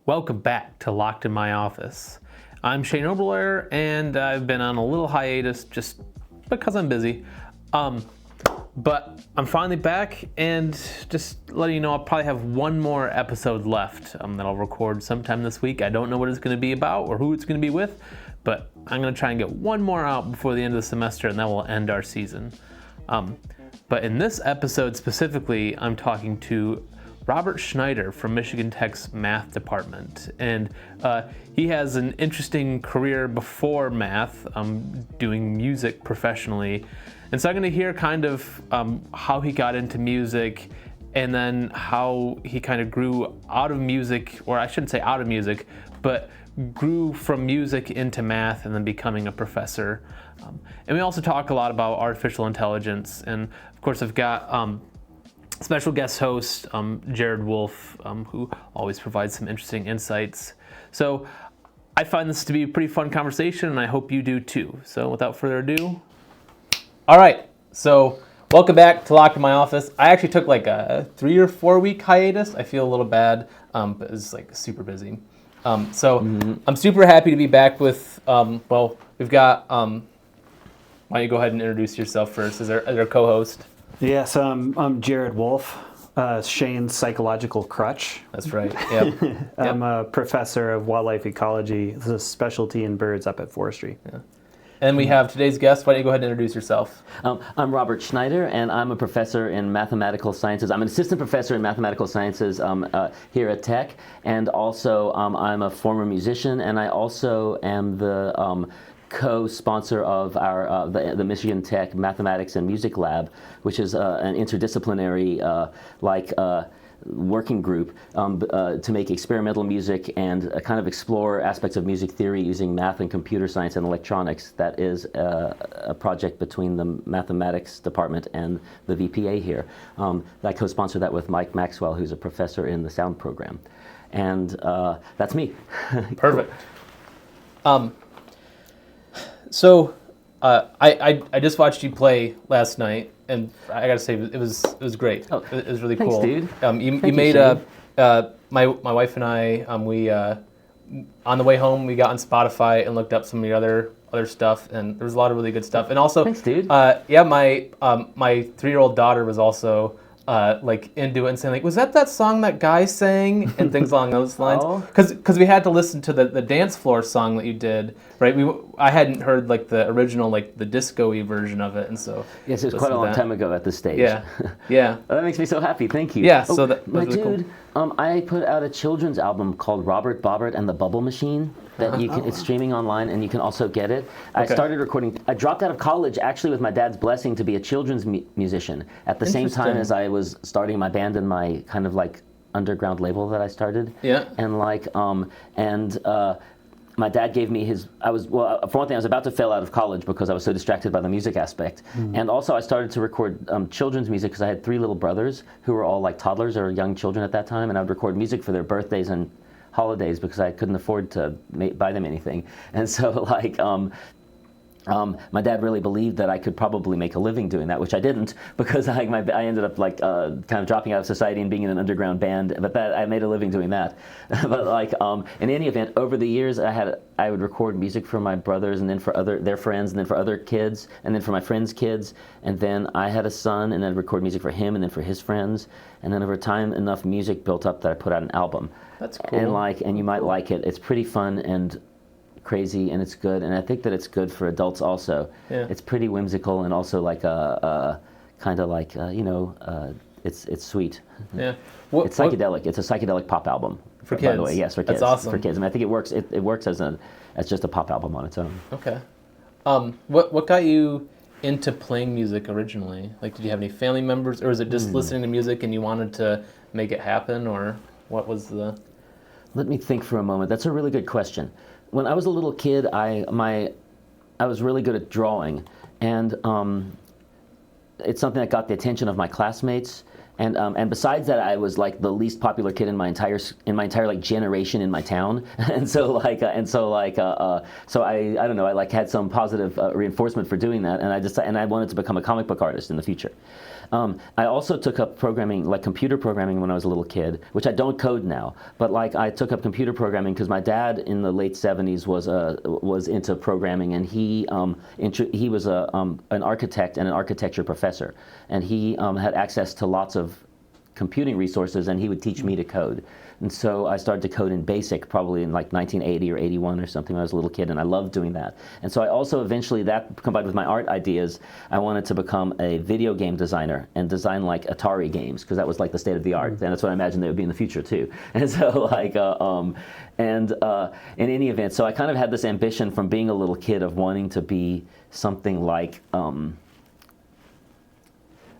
Welcome back to Locked in My Office. I'm Shane Oberlayer, and I've been on a little hiatus just because I'm busy. But I'm finally back, and just letting you know, I'll probably have one more episode left that I'll record sometime this week. I don't know what it's going to be about or who it's going to be with, but I'm going to try and get one more out before the end of the semester, and that will end our season. But in this episode specifically, I'm talking to Robert Schneider from Michigan Tech's math department, and he has an interesting career before math, doing music professionally. And so I'm going to hear kind of how he got into music, and then how he kind of grew out of music, or I shouldn't say out of music, but grew from music into math and then becoming a professor. And we also talk a lot about artificial intelligence, and of course I've got special guest host, Jared Wolfe, who always provides some interesting insights. So I find this to be a pretty fun conversation, and I hope you do too. So without further ado, all right, so welcome back to Locked in My Office. I actually took like a 3 or 4 week hiatus. I feel a little bad, but it's like super busy. I'm super happy to be back with, we've got, why don't you go ahead and introduce yourself first as our co-host. Yes, I'm Jared Wolfe, Shane's psychological crutch. That's right. Yep. I'm a professor of wildlife ecology, the specialty in birds up at forestry. Yeah. And we have today's guest. Why don't you go ahead and introduce yourself? I'm Robert Schneider, and I'm a professor in mathematical sciences. I'm an assistant professor in mathematical sciences here at Tech, and also I'm a former musician, and I also am the co-sponsor of our the Michigan Tech Mathematics and Music Lab, which is an interdisciplinary working group to make experimental music and kind of explore aspects of music theory using math and computer science and electronics. That is a project between the mathematics department and the VPA here. I co-sponsor that with Mike Maxwell, who's a professor in the sound program. And that's me. Perfect. So I just watched you play last night, and I gotta say it was great. Oh, it was really thanks, cool. dude. You made my wife and I we on the way home we got on Spotify and looked up some of your other stuff, and there was a lot of really good stuff. And also, thanks, dude. My 3-year-old daughter was also into it and saying, like, was that song that guy sang, and things along those lines. Because we had to listen to the dance floor song that you did, right? I hadn't heard like the original, like the disco-y version of it, and so yes, it was quite a long time ago at this stage. Yeah. That makes me so happy. Thank you. Yeah. So that my was really dude, cool. I put out a children's album called Robert Bobbert and the Bubble Machine. That you can, it's streaming online, and you can also get it. I started recording. I dropped out of college actually with my dad's blessing to be a children's musician at the same time as I was starting my band and my kind of like underground label that I started. Yeah. And my dad gave me his. For one thing, I was about to fail out of college because I was so distracted by the music aspect, and also I started to record children's music because I had 3 little brothers who were all like toddlers or young children at that time, and I would record music for their birthdays and holidays because I couldn't afford to buy them anything. And so my dad really believed that I could probably make a living doing that, which I didn't, because I ended up kind of dropping out of society and being in an underground band. But I made a living doing that. But in any event, over the years I would record music for my brothers, and then for their friends, and then for other kids, and then for my friends' kids, and then I had a son, and then I'd record music for him, and then for his friends, and then over time enough music built up that I put out an album. That's cool. And you might like it. It's pretty fun and crazy, and it's good, and I think that it's good for adults also. Yeah. It's pretty whimsical, and also like it's sweet. Yeah. It's psychedelic. It's a psychedelic pop album. For kids. By the way, yes, for kids. That's awesome. For kids. I mean, I think it works. It works as just a pop album on its own. Okay. What got you into playing music originally? Like, did you have any family members, or was it just listening to music and you wanted to make it happen, or what was the? Let me think for a moment. That's a really good question. When I was a little kid, I was really good at drawing, and it's something that got the attention of my classmates. And besides that, I was like the least popular kid in my entire like generation in my town, so I don't know, I like had some positive reinforcement for doing that, and I wanted to become a comic book artist in the future. I also took up programming, like computer programming, when I was a little kid, which I don't code now. But like I took up computer programming because my dad in the late '70s was into programming, and he was an architect and an architecture professor, and he had access to lots of computing resources, and he would teach me to code. And so I started to code in BASIC probably in like 1980 or 81 or something when I was a little kid, and I loved doing that. And so I also eventually, that combined with my art ideas, I wanted to become a video game designer and design like Atari games, because that was like the state of the art, and that's what I imagined they would be in the future too. And so like, in any event, so I kind of had this ambition from being a little kid of wanting to be something like,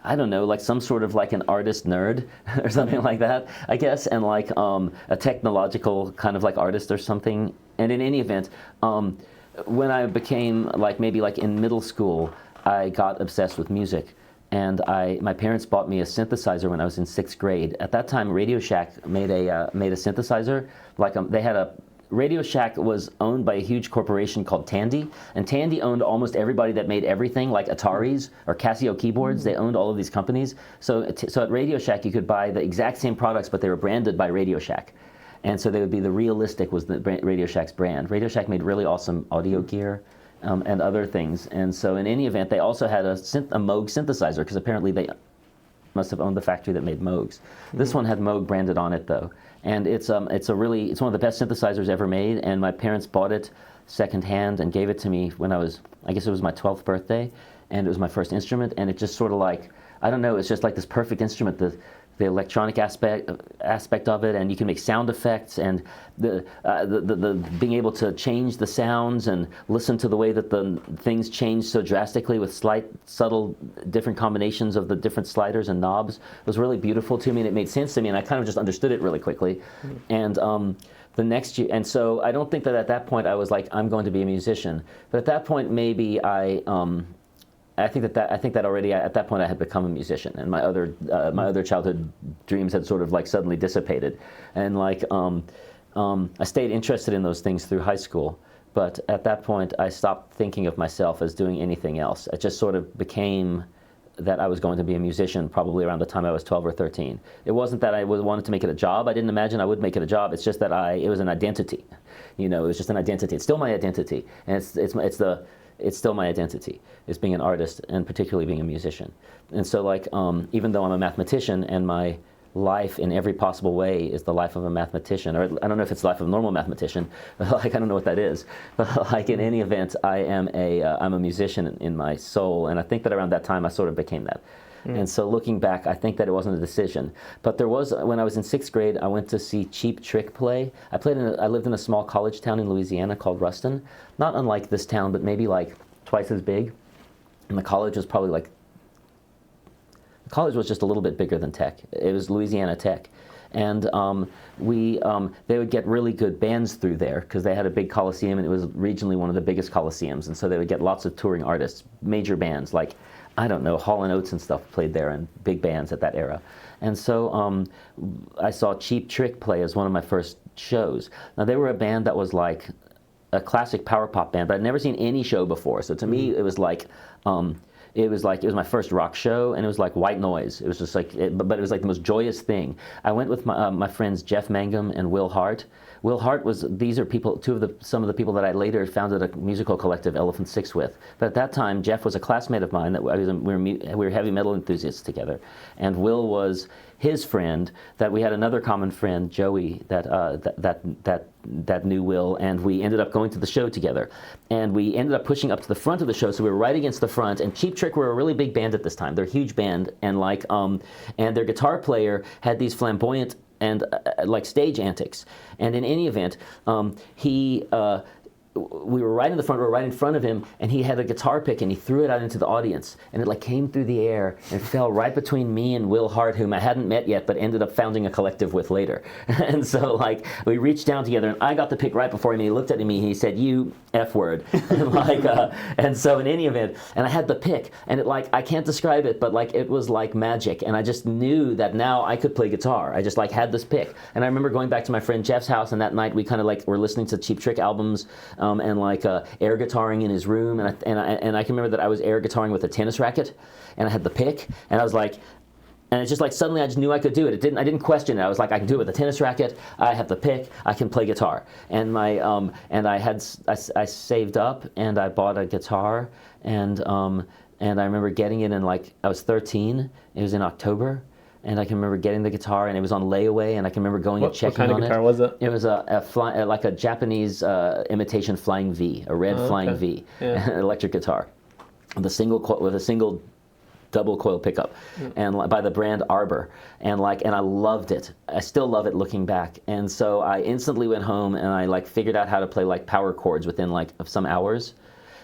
I don't know, like some sort of like an artist nerd or something like that, I guess, and like a technological kind of like artist or something. And in any event, when I became like maybe like in middle school, I got obsessed with music. And my parents bought me a synthesizer when I was in 6th grade. At that time, Radio Shack made a synthesizer. Like they had a Radio Shack was owned by a huge corporation called Tandy, and Tandy owned almost everybody that made everything, like Ataris or Casio keyboards. They owned all of these companies. So at Radio Shack, you could buy the exact same products, but they were branded by Radio Shack. And so they would be the Realistic was the Radio Shack's brand. Radio Shack made really awesome audio gear and other things. And so in any event, they also had a Moog synthesizer, because apparently they must have owned the factory that made Moogs. This one had Moog branded on it though. And it's one of the best synthesizers ever made, and my parents bought it secondhand and gave it to me when I guess it was my 12th birthday, and it was my first instrument, and it just sort of like, I don't know, it's just like this perfect instrument, the electronic aspect of it, and you can make sound effects, and the being able to change the sounds and listen to the way that the things change so drastically with slight, subtle, different combinations of the different sliders and knobs was really beautiful to me, and it made sense to me, and I kind of just understood it really quickly. And the next year, and so I don't think that at that point I was like, I'm going to be a musician, but at that point maybe I think that already at that point I had become a musician, and my other childhood dreams had sort of like suddenly dissipated, and like I stayed interested in those things through high school, but at that point I stopped thinking of myself as doing anything else. It just sort of became that I was going to be a musician probably around the time I was 12 or 13. It wasn't that I wanted to make it a job. I didn't imagine I would make it a job. It's just that it was an identity. You know, it was just an identity. It's still my identity, and it's still my identity, is being an artist, and particularly being a musician. And so like, even though I'm a mathematician and my life in every possible way is the life of a mathematician, or I don't know if it's the life of a normal mathematician, like I don't know what that is, but like in any event, I'm a musician in my soul, and I think that around that time I sort of became that. And so looking back, I think that it wasn't a decision. But there was, when I was in 6th grade, I went to see Cheap Trick play. I lived in a small college town in Louisiana called Ruston, not unlike this town, but maybe like twice as big. And the college was probably like, the college was just a little bit bigger than Tech. It was Louisiana Tech. And they would get really good bands through there because they had a big coliseum, and it was regionally one of the biggest coliseums. And so they would get lots of touring artists, major bands like, I don't know, Hall & Oates and stuff played there, and big bands at that era. And so I saw Cheap Trick play as one of my first shows. Now they were a band that was like a classic power pop band, but I'd never seen any show before. So to me, it was like, it was my first rock show, and it was like white noise. It was just like, but it was like the most joyous thing. I went with my friends Jeff Mangum and Will Hart. Will Hart these are people, some of the people that I later founded a musical collective, Elephant Six, with. But at that time, Jeff was a classmate of mine. We were heavy metal enthusiasts together, and Will was his friend. That we had another common friend, Joey, that knew Will, and we ended up going to the show together. And we ended up pushing up to the front of the show, so we were right against the front. And Cheap Trick were a really big band at this time. They're a huge band, and like, and their guitar player had these flamboyant and like stage antics. And in any event, we were right in the front, we were right in front of him, and he had a guitar pick, and he threw it out into the audience, and it like came through the air and fell right between me and Will Hart, whom I hadn't met yet, but ended up founding a collective with later. And so like, we reached down together, and I got the pick right before him, and he looked at me, and he said, "You F word." And like, and so in any event, and I had the pick, and it like, I can't describe it, but like, it was like magic, and I just knew that now I could play guitar. I just like had this pick. And I remember going back to my friend Jeff's house, and that night we kind of like were listening to Cheap Trick albums, and like air guitaring in his room, and I can remember that I was air guitaring with a tennis racket, and I had the pick, and I was like. And it's just like suddenly I just knew I could do it. I didn't question it. I was like, I can do it with a tennis racket. I have the pick. I can play guitar. And I saved up and I bought a guitar, and I remember getting it in like I was 13. It was in October, and I can remember getting the guitar, and it was on layaway, and I can remember going and checking on it. What kind of guitar was it? It was like a Japanese imitation Flying V, a red Flying V, electric guitar, with a single double coil pickup, and by the brand Arbor, and I loved it. I still love it looking back. And so I instantly went home and I like figured out how to play like power chords within like of some hours.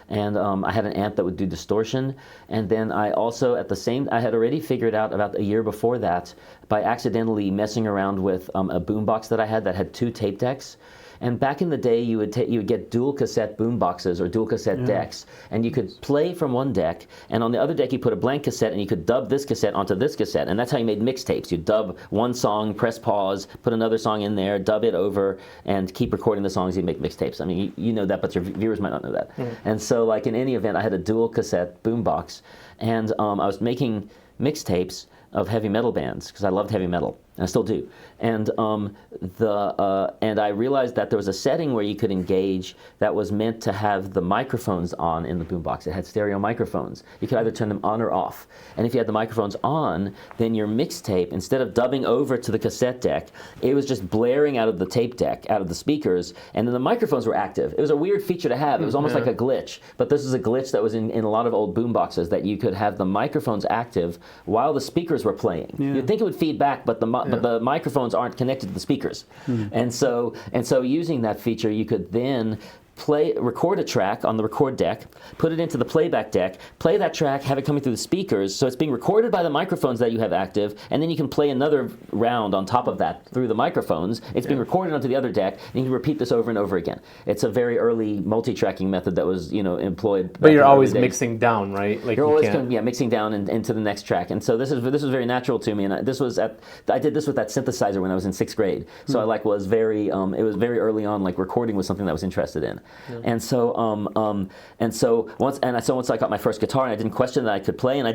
And I had an amp that would do distortion. And then I also I had already figured out about a year before that by accidentally messing around with a boombox that I had that had 2 tape decks. And back in the day, you would get dual cassette boom boxes or dual cassette decks, and you could play from one deck, and on the other deck you put a blank cassette, and you could dub this cassette onto this cassette, and that's how you made mixtapes. You dub one song, press pause, put another song in there, dub it over, and keep recording the songs. You make mixtapes. I mean, you know that, but your viewers might not know that. And so, like in any event, I had a dual cassette boom box, and I was making mixtapes of heavy metal bands because I loved heavy metal, and I still do. And and I realized that there was a setting where you could engage that was meant to have the microphones on in the boombox. It had stereo microphones. You could either turn them on or off. And if you had the microphones on, then your mixtape, instead of dubbing over to the cassette deck, it was just blaring out of the tape deck, out of the speakers, and then the microphones were active. It was a weird feature to have. It was almost like a glitch. But this is a glitch that was in a lot of old boomboxes, that you could have the microphones active while the speakers were playing. You'd think it would feed back, but the microphones aren't connected to the speakers. And so using that feature, you could then record a track on the record deck, put it into the playback deck, play that track, have it coming through the speakers, so it's being recorded by the microphones that you have active, and then you can play another round on top of that through the microphones. It's being recorded onto the other deck, and you can repeat this over and over again. It's a very early multi-tracking method that was, employed. But you're always mixing down, right? Like you're always mixing down into the next track, and so this was very natural to me. And I did this with that synthesizer when I was in 6th grade. So I was very it was very early on. Like recording was something that I was interested in. And so once I got my first guitar, and I didn't question that I could play, and I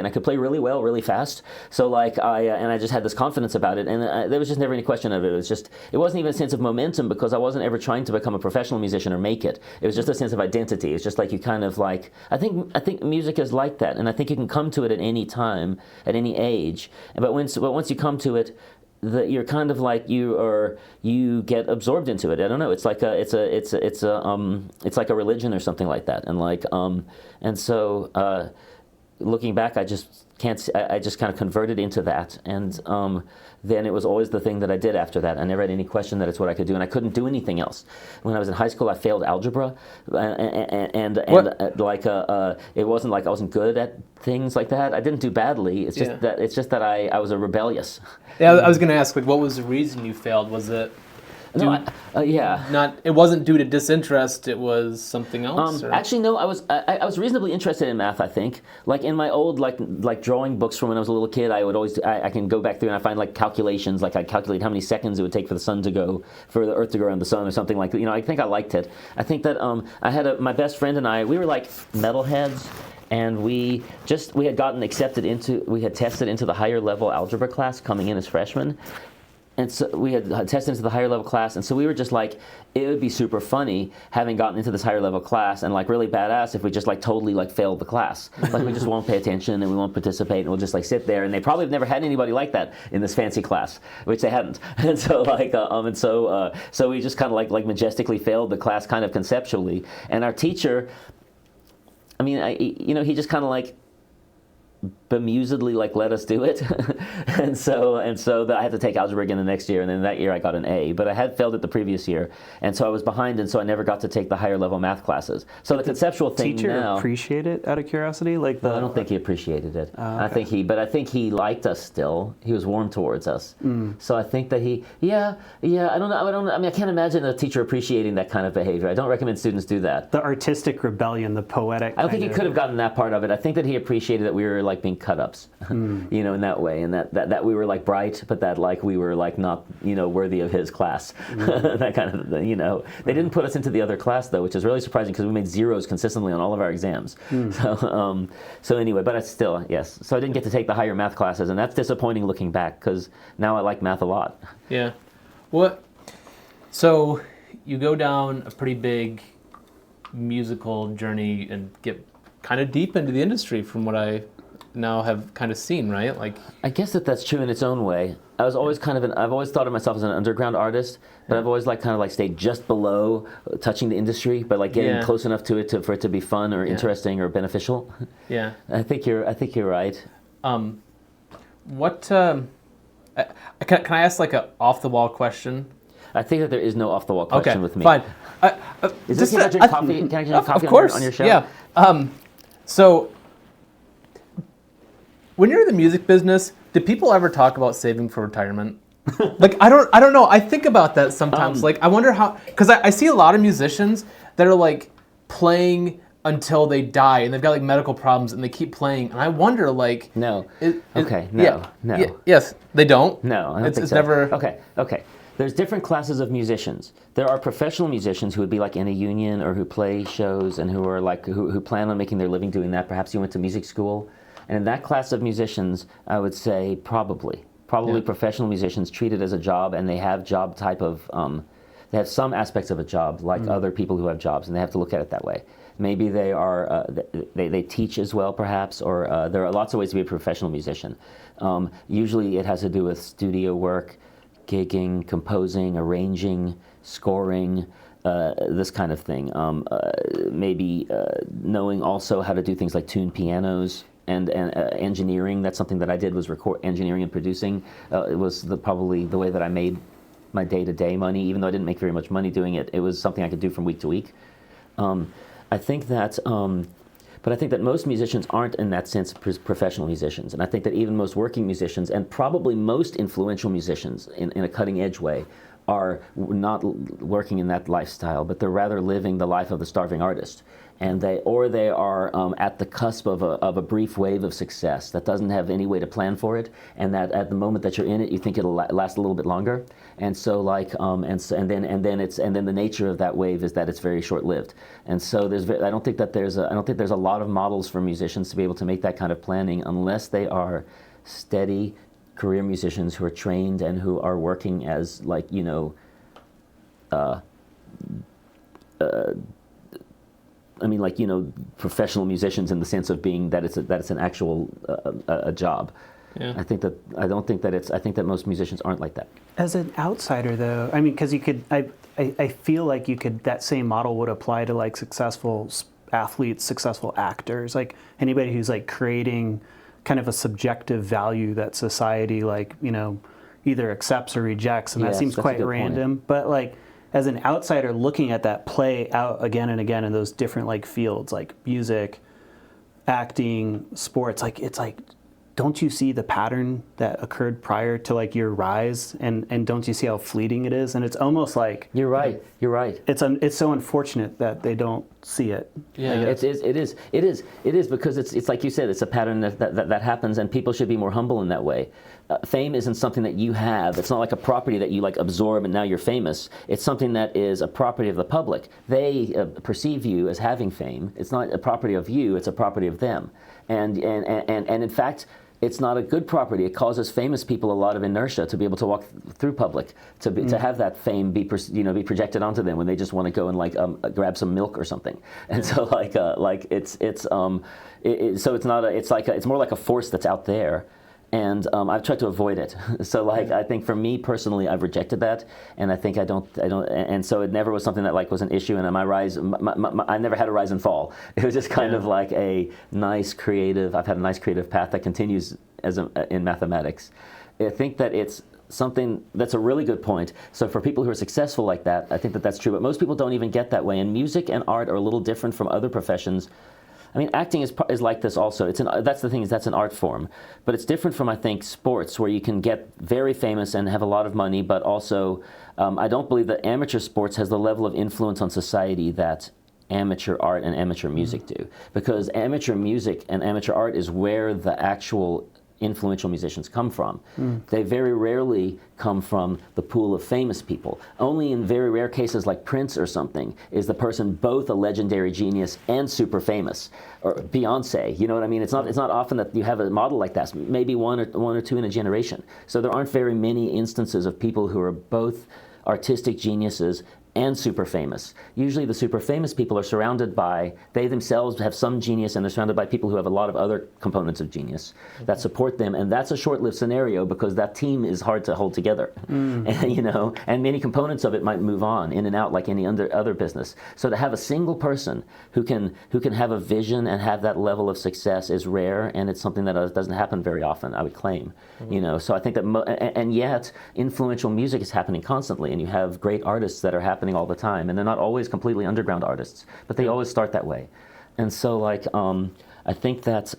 could play really well, really fast. So I just had this confidence about it, and there was just never any question of it. It wasn't even a sense of momentum, because I wasn't ever trying to become a professional musician or make it. It was just a sense of identity. It's just like you kind of like, I think music is like that, and I think you can come to it at any time, at any age. But once you come to it, you're kind of like you get absorbed into it. I don't know. It's like a religion or something like that. And so looking back, I just kind of converted into that, and then it was always the thing that I did after that. I never had any question that it's what I could do, and I couldn't do anything else. When I was in high school, I failed algebra, and it wasn't like I wasn't good at things like that. I didn't do badly. It's just that I was a rebellious. Yeah, I was going to ask, like, what was the reason you failed? Was it? It wasn't due to disinterest. It was something else. Actually, no. I was reasonably interested in math. I think, like in my old like drawing books from when I was a little kid, I would always I can go back through and I find like calculations. Like I calculate how many seconds it would take for the Earth to go around the sun or something like that. I think I liked it. I think that I had my best friend and I. We were like metalheads. And we had gotten tested into the higher level algebra class coming in as freshmen. And so we had tested into the higher level class, and so we were just like, it would be super funny having gotten into this higher level class, and like really badass if we just like totally like failed the class. Like we just won't pay attention and we won't participate and we'll just like sit there. And they probably have never had anybody like that in this fancy class, which they hadn't. And so so we just kind of like majestically failed the class kind of conceptually. And our teacher, I mean, he just kind of like bemusedly like let us do it, and so I had to take algebra again the next year, and then that year I got an A, but I had failed it the previous year, and so I was behind, and so I never got to take the higher level math classes. So the conceptual thing teacher now. Appreciate it out of curiosity, like I don't think he appreciated it. Okay. I think he liked us still. He was warm towards us. So I think that I don't know. I mean, I can't imagine a teacher appreciating that kind of behavior. I don't recommend students do that. The artistic rebellion, the poetic. I don't think he could have gotten that part of it. I think that he appreciated that we were like being cut-ups, in that way, and that we were like bright, but that like we were like not, worthy of his class, that kind of, They didn't put us into the other class though, which is really surprising because we made zeros consistently on all of our exams. So anyway, but it's still, yes. So I didn't get to take the higher math classes, and that's disappointing looking back because now I like math a lot. Yeah. So you go down a pretty big musical journey and get kind of deep into the industry from what I now have kind of seen, right? Like, I guess that's true in its own way. I was always I've always thought of myself as an underground artist, but I've always stayed just below touching the industry, but like getting close enough to it for it to be fun or interesting or beneficial. Yeah. I think you're right. Can I ask like a off the wall question? I think that there is no off the wall question with me. Fine. Is this, can I drink coffee? Can I drink coffee of course. on your show? Yeah. So, when you're in the music business, do people ever talk about saving for retirement? Like, I don't know. I think about that sometimes. Like, I wonder how, because I see a lot of musicians that are like playing until they die, and they've got like medical problems, and they keep playing, and I wonder like. No. No. Yes, they don't. No, I don't think it's so. Never. Okay. There's different classes of musicians. There are professional musicians who would be like in a union or who play shows and who are like who plan on making their living doing that. Perhaps you went to music school, and in that class of musicians, I would say probably professional musicians treat it as a job, and they have job type of they have some aspects of a job like other people who have jobs, and they have to look at it that way. Maybe they are they teach as well, perhaps, or there are lots of ways to be a professional musician. Usually, it has to do with studio work, gigging, composing, arranging, scoring, this kind of thing. Maybe knowing also how to do things like tune pianos and engineering. That's something that I did, was engineering and producing. It was probably the way that I made my day-to-day money, even though I didn't make very much money doing it. It was something I could do from week to week. I think that, but I think that most musicians aren't in that sense professional musicians. And I think that even most working musicians, and probably most influential musicians in a cutting edge way, are not working in that lifestyle, but they're rather living the life of the starving artist. And they are at the cusp of a brief wave of success that doesn't have any way to plan for it, and that at the moment that you're in it, you think it'll last a little bit longer. And so and then the nature of that wave is that it's very short-lived. And so I don't think there's a lot of models for musicians to be able to make that kind of planning unless they are steady career musicians who are trained and who are working as professional musicians in the sense of being that it's an actual a job. Yeah. I think that most musicians aren't like that. As an outsider, though, I mean, because I feel like that same model would apply to like successful athletes, successful actors, like anybody who's like creating kind of a subjective value that society either accepts or rejects, and that seems quite random. Point. But like as an outsider looking at that play out again and again in those different like fields like music, acting, sports, like it's like, don't you see the pattern that occurred prior to like your rise, and don't you see how fleeting it is? And it's almost like you're right. It's so unfortunate that they don't see it. Yeah, it is because it's like you said, it's a pattern that happens, and people should be more humble in that way. Fame isn't something that you have. It's not like a property that you like absorb and now you're famous. It's something that is a property of the public. They perceive you as having fame. It's not a property of you. It's a property of them. And in fact, it's not a good property. It causes famous people a lot of inertia to be able to walk through public, to have that fame be projected onto them when they just want to go and grab some milk or something. And so it's more like a force that's out there. And I've tried to avoid it. So I think for me personally, I've rejected that, and I think I don't, and so it never was something that was an issue. And my rise, I never had a rise and fall. It was just kind of like a nice creative. I've had a nice creative path that continues in mathematics. I think that it's something that's a really good point. So for people who are successful like that, I think that that's true. But most people don't even get that way. And music and art are a little different from other professions. I mean, acting is like this also. That's the thing, is that's an art form. But it's different from, I think, sports, where you can get very famous and have a lot of money, but also I don't believe that amateur sports has the level of influence on society that amateur art and amateur music do, because amateur music and amateur art is where the actual influential musicians come from. They very rarely come from the pool of famous people. Only in very rare cases like Prince or something is the person both a legendary genius and super famous, or Beyonce. You know what I mean? It's not often that you have a model like that. Maybe one or two in a generation. So there aren't very many instances of people who are both artistic geniuses and super famous. Usually the super famous people are surrounded by, they themselves have some genius, and they're surrounded by people who have a lot of other components of genius that support them, and that's a short-lived scenario because that team is hard to hold together. And, and many components of it might move on in and out like any other business. So to have a single person who can have a vision and have that level of success is rare, and it's something that doesn't happen very often, I would claim. So I think that, and yet influential music is happening constantly, and you have great artists that are happening all the time, and they're not always completely underground artists, but they always start that way. And so I think that's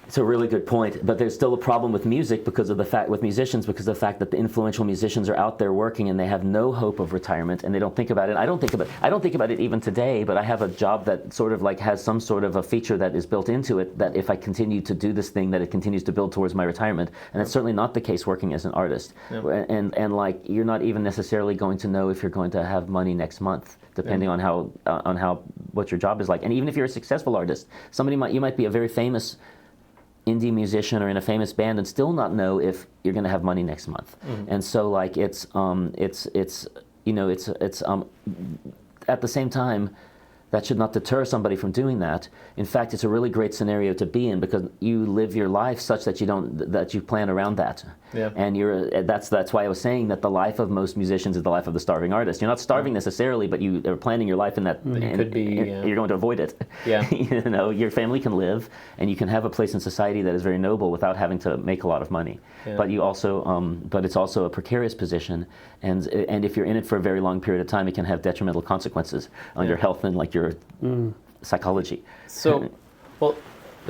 it's a really good point, but there's still a problem with music with musicians because of the fact that the influential musicians are out there working and they have no hope of retirement, and they don't think about it. I don't think about it even today, but I have a job that sort of like has some sort of a feature that is built into it that if I continue to do this thing, that it continues to build towards my retirement, and it's certainly not the case working as an artist. And like you're not even necessarily going to know if you're going to have money next month, depending on how what your job is like. And even if you're a successful artist, you might be a very famous indie musician or in a famous band and still not know if you're going to have money next month. And so like it's at the same time, that should not deter somebody from doing that. In fact, it's a really great scenario to be in because you live your life such that you plan around that. And that's why I was saying that the life of most musicians is the life of the starving artist. You're not starving necessarily, but you are planning your life in that. You're going to avoid it. Your family can live, and you can have a place in society that is very noble without having to make a lot of money. But you also, but it's also a precarious position, and if you're in it for a very long period of time, it can have detrimental consequences on your health and like your psychology. So, well,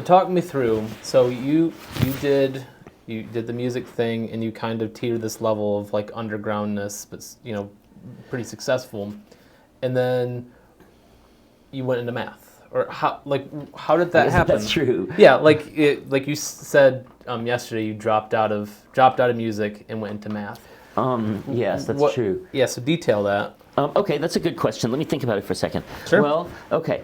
talk me through. So you did the music thing, and you kind of teetered this level of like undergroundness, but pretty successful. And then you went into math, or how did that happen? That's true. Yeah, like you said yesterday, you dropped out of music and went into math. Yes, that's true. Yeah, so detail that. Okay, that's a good question. Let me think about it for a second. Sure. Well, okay.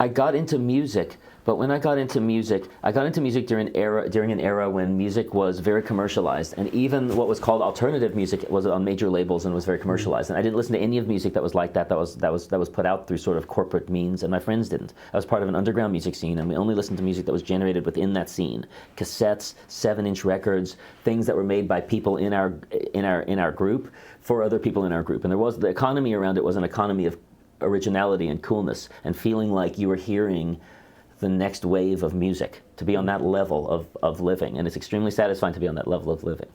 I got into music, but when I got into music during an era when music was very commercialized, and even what was called alternative music was on major labels and was very commercialized. And I didn't listen to any of music that was like that. That was put out through sort of corporate means, and my friends didn't. I was part of an underground music scene, and we only listened to music that was generated within that scene: cassettes, 7-inch records, things that were made by people in our group for other people in our group. And there was the economy around it was an economy of originality and coolness and feeling like you were hearing the next wave of music, to be on that level of living, and it's extremely satisfying to be on that level of living,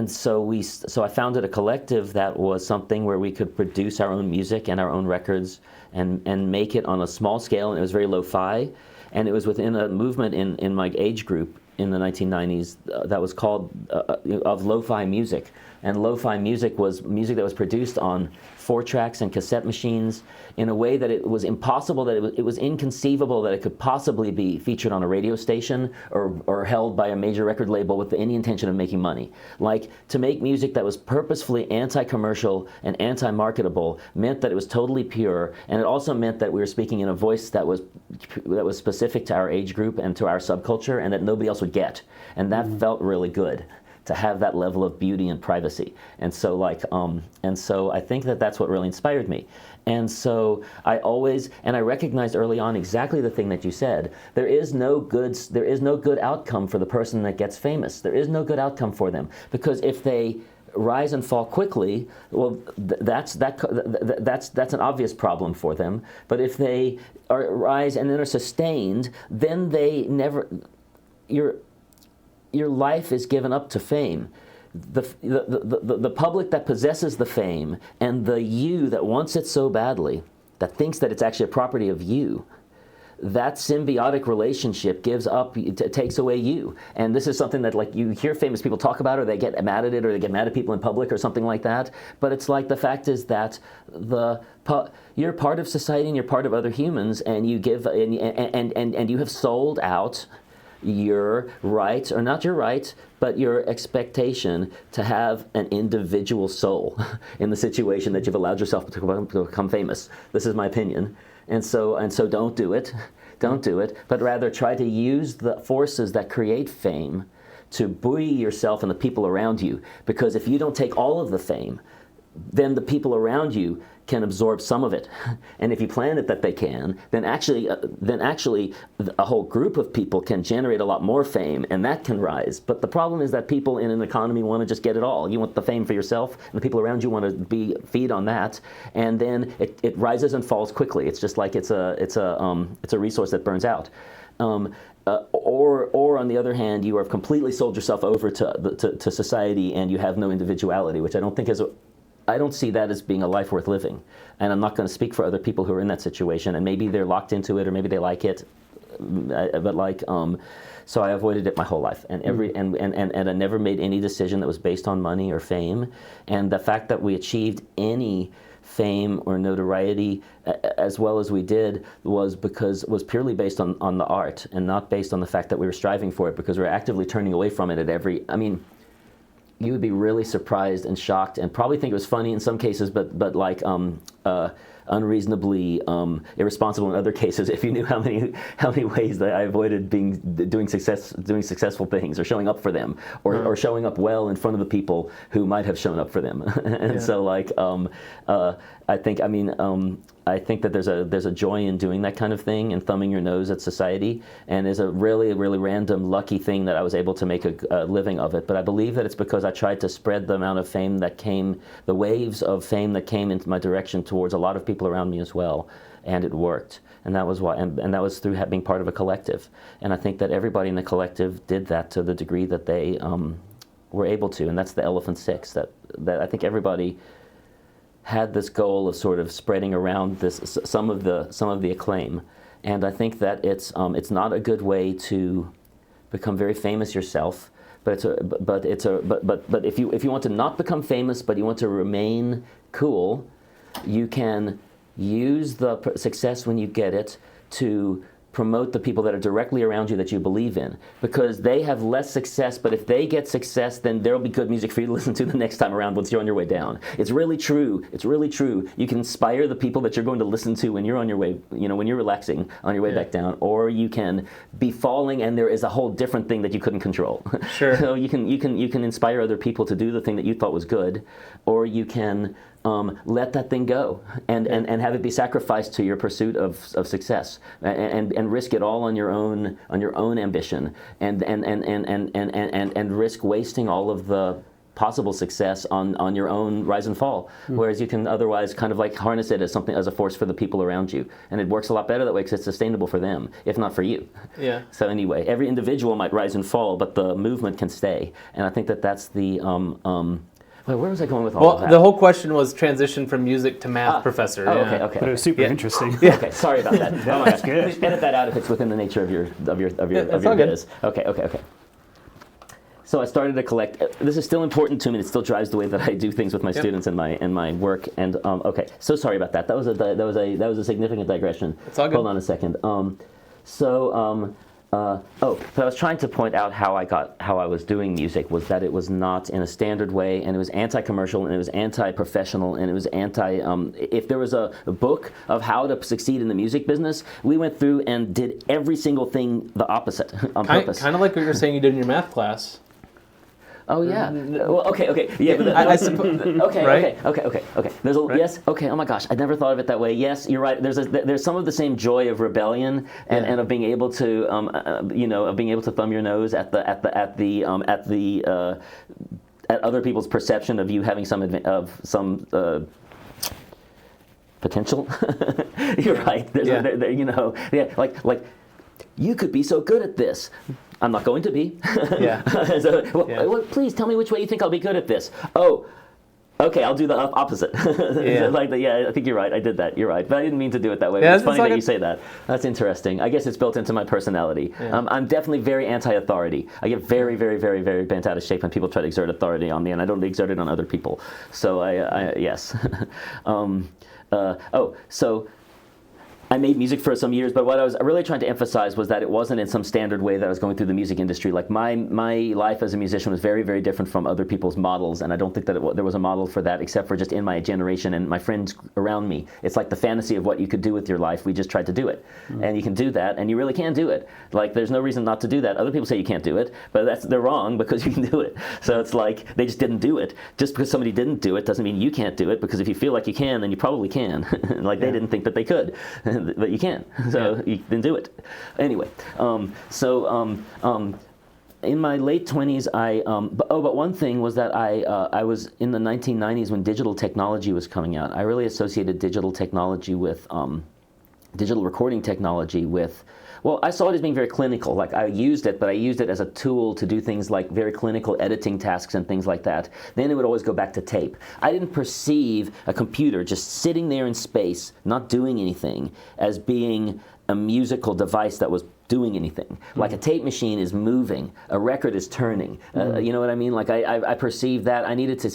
so I founded a collective that was something where we could produce our own music and our own records and make it on a small scale, and it was very lo-fi, and it was within a movement in my age group in the 1990s that was called of lo-fi music. And lo-fi music was music that was produced on 4-tracks and cassette machines in a way that it was impossible, that it was inconceivable that it could possibly be featured on a radio station or held by a major record label with any intention of making money. Like, to make music that was purposefully anti-commercial and anti-marketable meant that it was totally pure, and it also meant that we were speaking in a voice that was specific to our age group and to our subculture, and that nobody else would get. And that felt really good, to have that level of beauty and privacy. And so I think that that's what really inspired me. And so I recognized early on exactly the thing that you said. There is no good outcome for the person that gets famous. There is no good outcome for them, because if they rise and fall quickly, well, that's an obvious problem for them. But if they rise and then are sustained, then they never. Your life is given up to fame. The public that possesses the fame and the you that wants it so badly, that thinks that it's actually a property of you, that symbiotic relationship gives up, takes away you. And this is something that, like, you hear famous people talk about, or they get mad at it, or they get mad at people in public or something like that. But it's like, the fact is that you're part of society and you're part of other humans, and you give and you have sold out your right, or not your right, but your expectation to have an individual soul in the situation that you've allowed yourself to become famous. This is my opinion. And so don't do it. Don't do it, but rather try to use the forces that create fame to buoy yourself and the people around you. Because if you don't take all of the fame, then the people around you can absorb some of it. And if you plan it that they can, then actually a whole group of people can generate a lot more fame, and that can rise. But the problem is that people in an economy want to just get it all. You want the fame for yourself, and the people around you want to feed on that, and then it rises and falls quickly. It's just like it's a resource that burns out. Or on the other hand, you have completely sold yourself over to society, and you have no individuality, which I don't see that as being a life worth living. And I'm not going to speak for other people who are in that situation, and maybe they're locked into it, or maybe they like it. So I avoided it my whole life, and I never made any decision that was based on money or fame. And the fact that we achieved any fame or notoriety as well as we did was purely based on the art, and not based on the fact that we were striving for it, because we were actively turning away from it you would be really surprised and shocked, and probably think it was funny in some cases, but like unreasonably irresponsible in other cases, if you knew how many ways that I avoided doing successful things, or showing up for them, or showing up well in front of the people who might have shown up for them. And so, like, I think that there's a joy in doing that kind of thing and thumbing your nose at society, and is a really, really random, lucky thing that I was able to make a living of it. But I believe that it's because I tried to spread the amount of fame that came, the waves of fame that came into my direction towards a lot of people around me as well, and it worked. And that was why, and that was through being part of a collective. And I think that everybody in the collective did that to the degree that they were able to, and that's the Elephant Six. That I think everybody had this goal of sort of spreading around some of the acclaim, and I think that it's not a good way to become very famous yourself. But if you want to not become famous, but you want to remain cool, you can use the success when you get it to promote the people that are directly around you that you believe in, because they have less success, but if they get success, then there'll be good music for you to listen to the next time around once you're on your way down. It's really true. It's really true. You can inspire the people that you're going to listen to when you're on your way, when you're relaxing on your way back down, or you can be falling and there is a whole different thing that you couldn't control. Sure. So you can inspire other people to do the thing that you thought was good, or you can let that thing go and have it be sacrificed to your pursuit of success, and risk it all on your own ambition, and risk wasting all of the possible success on your own rise and fall, whereas you can otherwise kind of like harness it as something, as a force for the people around you, and it works a lot better that way because it's sustainable for them, if not for you. Yeah. So anyway, every individual might rise and fall, but the movement can stay, and I think that that's the where was I going with all of that? Well, the whole question was transition from music to math professor. Oh, yeah. okay. But it was super interesting. Yeah. Okay, sorry about that. Oh my That's gosh. good. Please edit that out if it's within the nature of your all good. biz. Okay. So I started to collect. This is still important to me. It still drives the way that I do things with my students and my work. And okay, so sorry about that. That was a significant digression. It's all good. Hold on a second. So I was trying to point out how I was doing music was that it was not in a standard way, and it was anti-commercial, and it was anti-professional, and it was if there was a book of how to succeed in the music business, we went through and did every single thing the opposite on purpose. Kind of like what you're saying you did in your math class. Oh yeah. Well, okay. Yeah, but I suppose. Okay. Right? Okay. There's a yes. Okay. Oh my gosh, I never thought of it that way. Yes, you're right. There's some of the same joy of rebellion and of being able to of being able to thumb your nose at other people's perception of you having some potential. You're right. Like you could be so good at this. I'm not going to be. Yeah. Well, please tell me which way you think I'll be good at this. Oh, Okay, I'll do the opposite. Yeah. Yeah, I think you're right. I did that. You're right, but I didn't mean to do it that way. Yeah, It's funny it's like that you say that. That's interesting. I guess it's built into my personality. Yeah. I'm definitely very anti-authority. I get very, very, very, very bent out of shape when people try to exert authority on me, and I don't exert it on other people. So yes. So I made music for some years, but what I was really trying to emphasize was that it wasn't in some standard way that I was going through the music industry. Like my life as a musician was very, very different from other people's models, and I don't think that there was a model for that except for just in my generation and my friends around me. It's like the fantasy of what you could do with your life. We just tried to do it, and you can do that, and you really can do it. Like there's no reason not to do that. Other people say you can't do it, but they're wrong because you can do it. So it's like they just didn't do it. Just because somebody didn't do it doesn't mean you can't do it, because if you feel like you can, then you probably can. Like they didn't think that they could. But you can, so you can do it. Anyway, in my late 20s, but one thing was that I was in the 1990s when digital technology was coming out. I really associated digital technology with digital recording technology with. Well, I saw it as being very clinical. Like I used it, but I used it as a tool to do things like very clinical editing tasks and things like that. Then it would always go back to tape. I didn't perceive a computer just sitting there in space, not doing anything, as being a musical device that was doing anything. Like a tape machine is moving, a record is turning. You know what I mean? Like I perceived that I needed to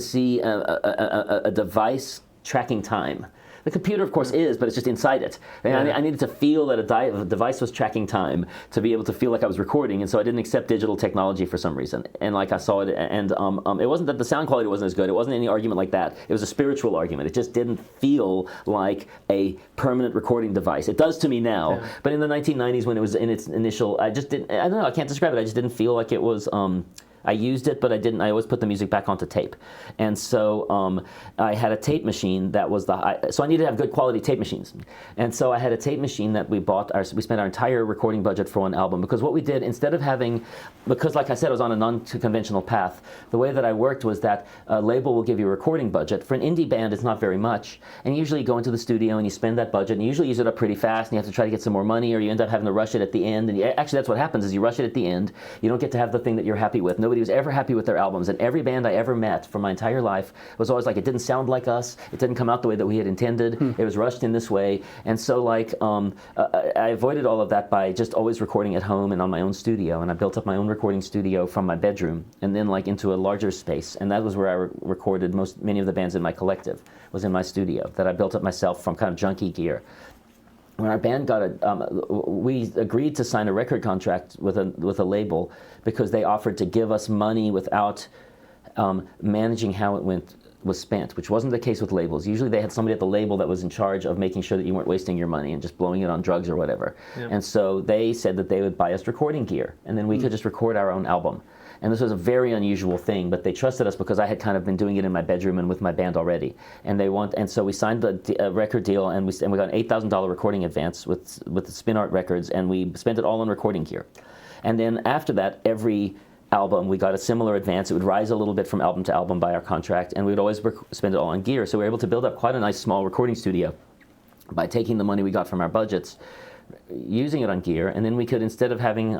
see a device tracking time. The computer, of course, is, but it's just inside it. And I needed to feel that a device was tracking time to be able to feel like I was recording, and so I didn't accept digital technology for some reason. And like I saw it, and it wasn't that the sound quality wasn't as good. It wasn't any argument like that. It was a spiritual argument. It just didn't feel like a permanent recording device. It does to me now, but in the 1990s when it was in its initial, I don't know, I can't describe it. I just didn't feel like it was. I used it, but I didn't. I always put the music back onto tape, and so I had a tape machine that was so I needed to have good quality tape machines, and so I had a tape machine that we bought. We spent our entire recording budget for one album, because what we did, instead of having, because like I said, I was on a non-conventional path. The way that I worked was that a label will give you a recording budget. For an indie band, it's not very much, and you usually go into the studio and you spend that budget, and you usually use it up pretty fast, and you have to try to get some more money, or you end up having to rush it at the end. And actually, that's what happens: is you rush it at the end. You don't get to have the thing that you're happy with. Nobody was ever happy with their albums, and every band I ever met for my entire life was always like, it didn't sound like us, it didn't come out the way that we had intended, it was rushed in this way. And so like I avoided all of that by just always recording at home and on my own studio, and I built up my own recording studio from my bedroom and then like into a larger space, and that was where I recorded many of the bands in my collective, was in my studio that I built up myself from kind of junky gear. When our band got we agreed to sign a record contract with a label because they offered to give us money without managing how it was spent, which wasn't the case with labels. Usually they had somebody at the label that was in charge of making sure that you weren't wasting your money and just blowing it on drugs or whatever. Yeah. And so they said that they would buy us recording gear, and then we could just record our own album. And this was a very unusual thing, but they trusted us because I had kind of been doing it in my bedroom and with my band already. And so we signed a record deal, and we got an $8,000 recording advance with Spin Art Records, and we spent it all on recording gear. And then after that, every album we got a similar advance. It would rise a little bit from album to album by our contract, and we'd always spend it all on gear. So we were able to build up quite a nice small recording studio by taking the money we got from our budgets, using it on gear, and then we could, instead of having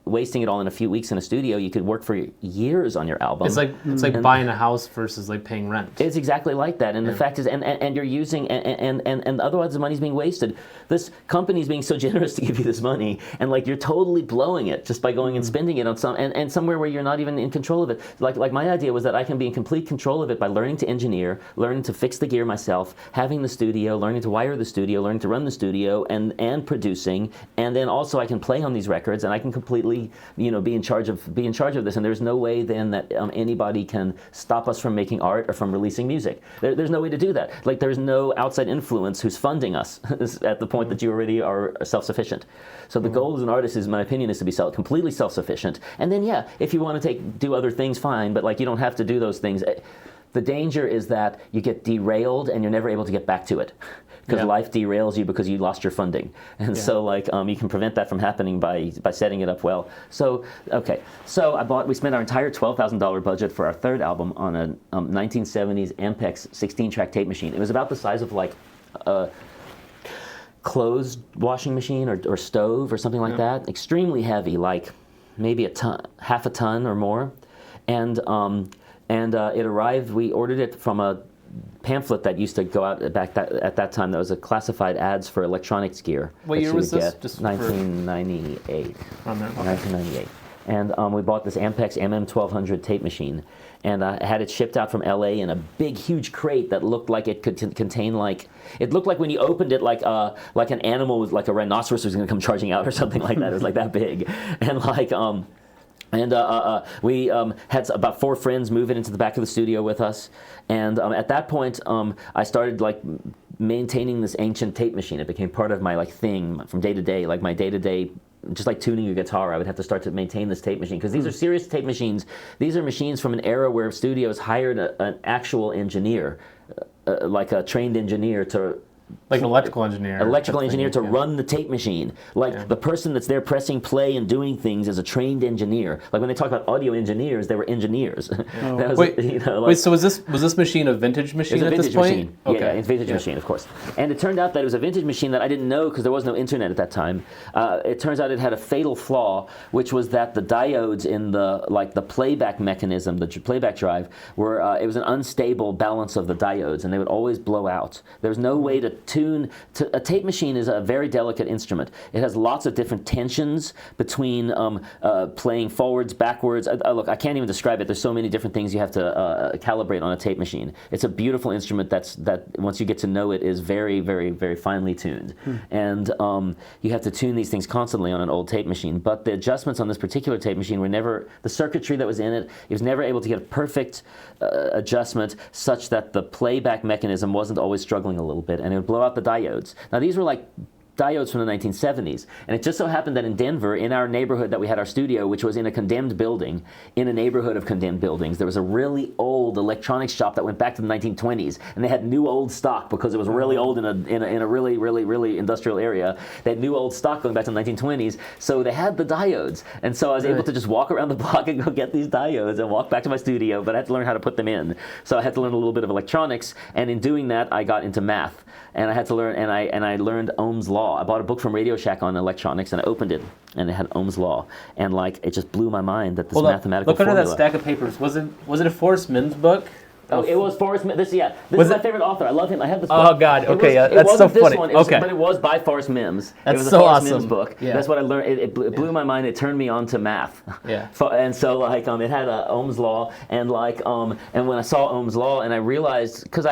wasting it all in a few weeks in a studio, you could work for years on your album. It's like buying a house versus like paying rent. It's exactly like that. And the fact is, and you're using, and otherwise the money's being wasted. This company's being so generous to give you this money, and like you're totally blowing it just by going and spending it on and somewhere where you're not even in control of it. Like my idea was that I can be in complete control of it by learning to engineer, learning to fix the gear myself, having the studio, learning to wire the studio, learning to run the studio, and producing, and then also I can play on these records, and I can completely, be in charge of this, and there's no way then that anybody can stop us from making art or from releasing music. There's no way to do that. Like there's no outside influence who's funding us at the point that you already are self-sufficient. So the goal as an artist, in my opinion, is to be completely self-sufficient. And then if you want to do other things, fine, but like you don't have to do those things. The danger is that you get derailed and you're never able to get back to it. Because life derails you because you lost your funding, and so like you can prevent that from happening by setting it up well. So we spent our entire $12,000 budget for our third album on a 1970s Ampex 16-track tape machine. It was about the size of like a clothes washing machine or stove or something like that. Extremely heavy, like maybe half a ton or more, and and it arrived. We ordered it from a pamphlet that used to go out at that time. That was a classified ads for electronics gear. What year was this? Just 1998. On there. Okay. 1998. And we bought this Ampex MM1200 tape machine, and I had it shipped out from LA in a big, huge crate that looked like it could contain it looked like when you opened it like an animal was like a rhinoceros was going to come charging out or something like that. It was like that big, and we had about 4 friends moving into the back of the studio with us, and at that point I started maintaining this ancient tape machine. It became part of my thing from day to day, my day to day. Just like tuning a guitar, I would have to start to maintain this tape machine, because these are serious tape machines. These are machines from an era where studios hired an actual engineer, like a trained engineer to... Like an electrical engineer. Electrical engineer to run the tape machine. The person that's there pressing play and doing things is a trained engineer. Like when they talk about audio engineers, they were engineers. Oh. Wait, so was this machine a vintage machine at this point? Machine. Okay. Yeah, it's a vintage machine, of course. And it turned out that it was a vintage machine that I didn't know because there was no internet at that time. It turns out it had a fatal flaw, which was that the diodes in the playback mechanism, the playback drive, were it was an unstable balance of the diodes, and they would always blow out. There was no way to tune. A tape machine is a very delicate instrument. It has lots of different tensions between playing forwards, backwards. Look, I can't even describe it. There's so many different things you have to calibrate on a tape machine. It's a beautiful instrument that once you get to know it is very, very, very finely tuned. And you have to tune these things constantly on an old tape machine. But the adjustments on this particular tape machine were never, the circuitry that was in it, it was never able to get a perfect adjustment such that the playback mechanism wasn't always struggling a little bit, and it would blow out the diodes. Now these were like diodes from the 1970s, and it just so happened that in Denver, in our neighborhood that we had our studio, which was in a condemned building, in a neighborhood of condemned buildings, there was a really old electronics shop that went back to the 1920s, and they had new old stock because it was really old in a really, really, really industrial area. They had new old stock going back to the 1920s, so they had the diodes, and so I was able to just walk around the block and go get these diodes and walk back to my studio, but I had to learn how to put them in. So I had to learn a little bit of electronics, and in doing that, I got into math, and I had to learn, and I learned Ohm's law. I bought a book from Radio Shack on electronics, and I opened it, and it had Ohm's law, and it just blew my mind that this mathematical formula. Look under that stack of papers. Was it a Forrest Mims book? Oh, it was Forrest Mims. This is my favorite author. I love him. I have this book. Oh God, okay, that's so funny. But it was by Forrest Mims. That's it was so a Forrest awesome. Mims book. Yeah. That's what I learned. It blew my mind. It turned me on to math. Yeah. And so it had Ohm's law, and and when I saw Ohm's law, and I realized, because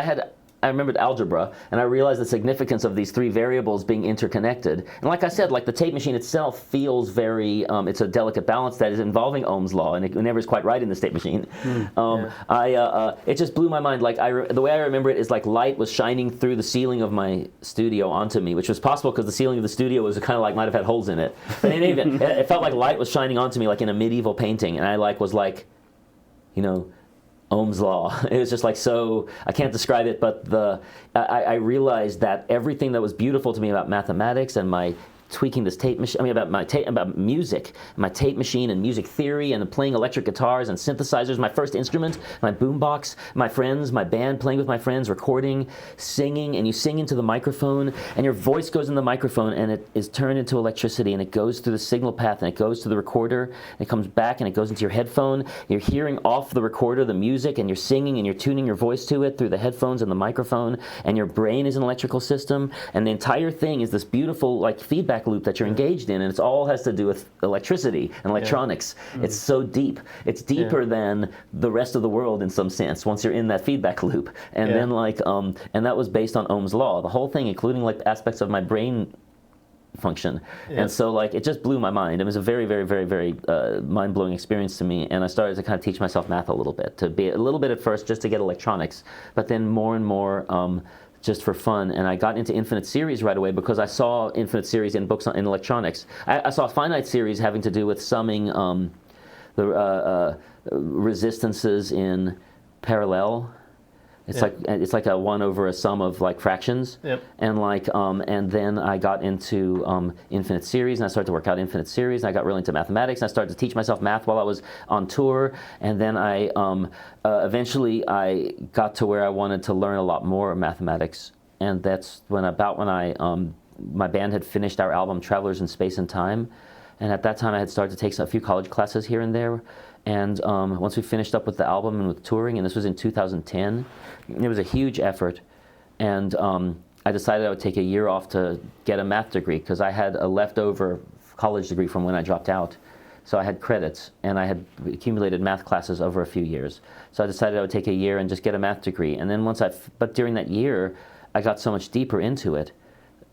I remembered algebra, and I realized the significance of these 3 variables being interconnected. And like I said, the tape machine itself feels very, it's a delicate balance that is involving Ohm's law, and it never is quite right in this tape machine. It just blew my mind. The way I remember it is light was shining through the ceiling of my studio onto me, which was possible because the ceiling of the studio was kind of might have had holes in it. But in any event, it felt like light was shining onto me in a medieval painting, and I was Ohm's law. It was just so, I can't describe it, but I realized that everything that was beautiful to me about mathematics and my tweaking this tape machine, about music, my tape machine and music theory and playing electric guitars and synthesizers, my first instrument, my boombox, my friends, my band, playing with my friends, recording, singing, and you sing into the microphone, and your voice goes in the microphone, and it is turned into electricity, and it goes through the signal path, and it goes to the recorder, and it comes back, and it goes into your headphone. You're hearing off the recorder the music, and you're singing, and you're tuning your voice to it through the headphones and the microphone, and your brain is an electrical system, and the entire thing is this beautiful feedback loop that you're engaged in, and it all has to do with electricity and electronics. Yeah. It's so deep. It's deeper than the rest of the world in some sense once you're in that feedback loop. And then and that was based on Ohm's law. The whole thing, including aspects of my brain function. Yeah. And so it just blew my mind. It was a very, very, very, very mind-blowing experience to me, and I started to kind of teach myself math a little bit, to be a little bit at first just to get electronics, but then more and more just for fun. And I got into infinite series right away because I saw infinite series in books in electronics. I saw finite series having to do with summing the resistances in parallel. It's like a 1 over a sum of fractions. Yep. And and then I got into infinite series, and I started to work out infinite series, and I got really into mathematics, and I started to teach myself math while I was on tour. And then I eventually I got to where I wanted to learn a lot more mathematics, and that's when my band had finished our album Travelers in Space and Time. And at that time, I had started to take a few college classes here and there, And once we finished up with the album and with touring, and this was in 2010, it was a huge effort. And I decided I would take a year off to get a math degree because I had a leftover college degree from when I dropped out. So I had credits, and I had accumulated math classes over a few years. So I decided I would take a year and just get a math degree. And then but during that year, I got so much deeper into it.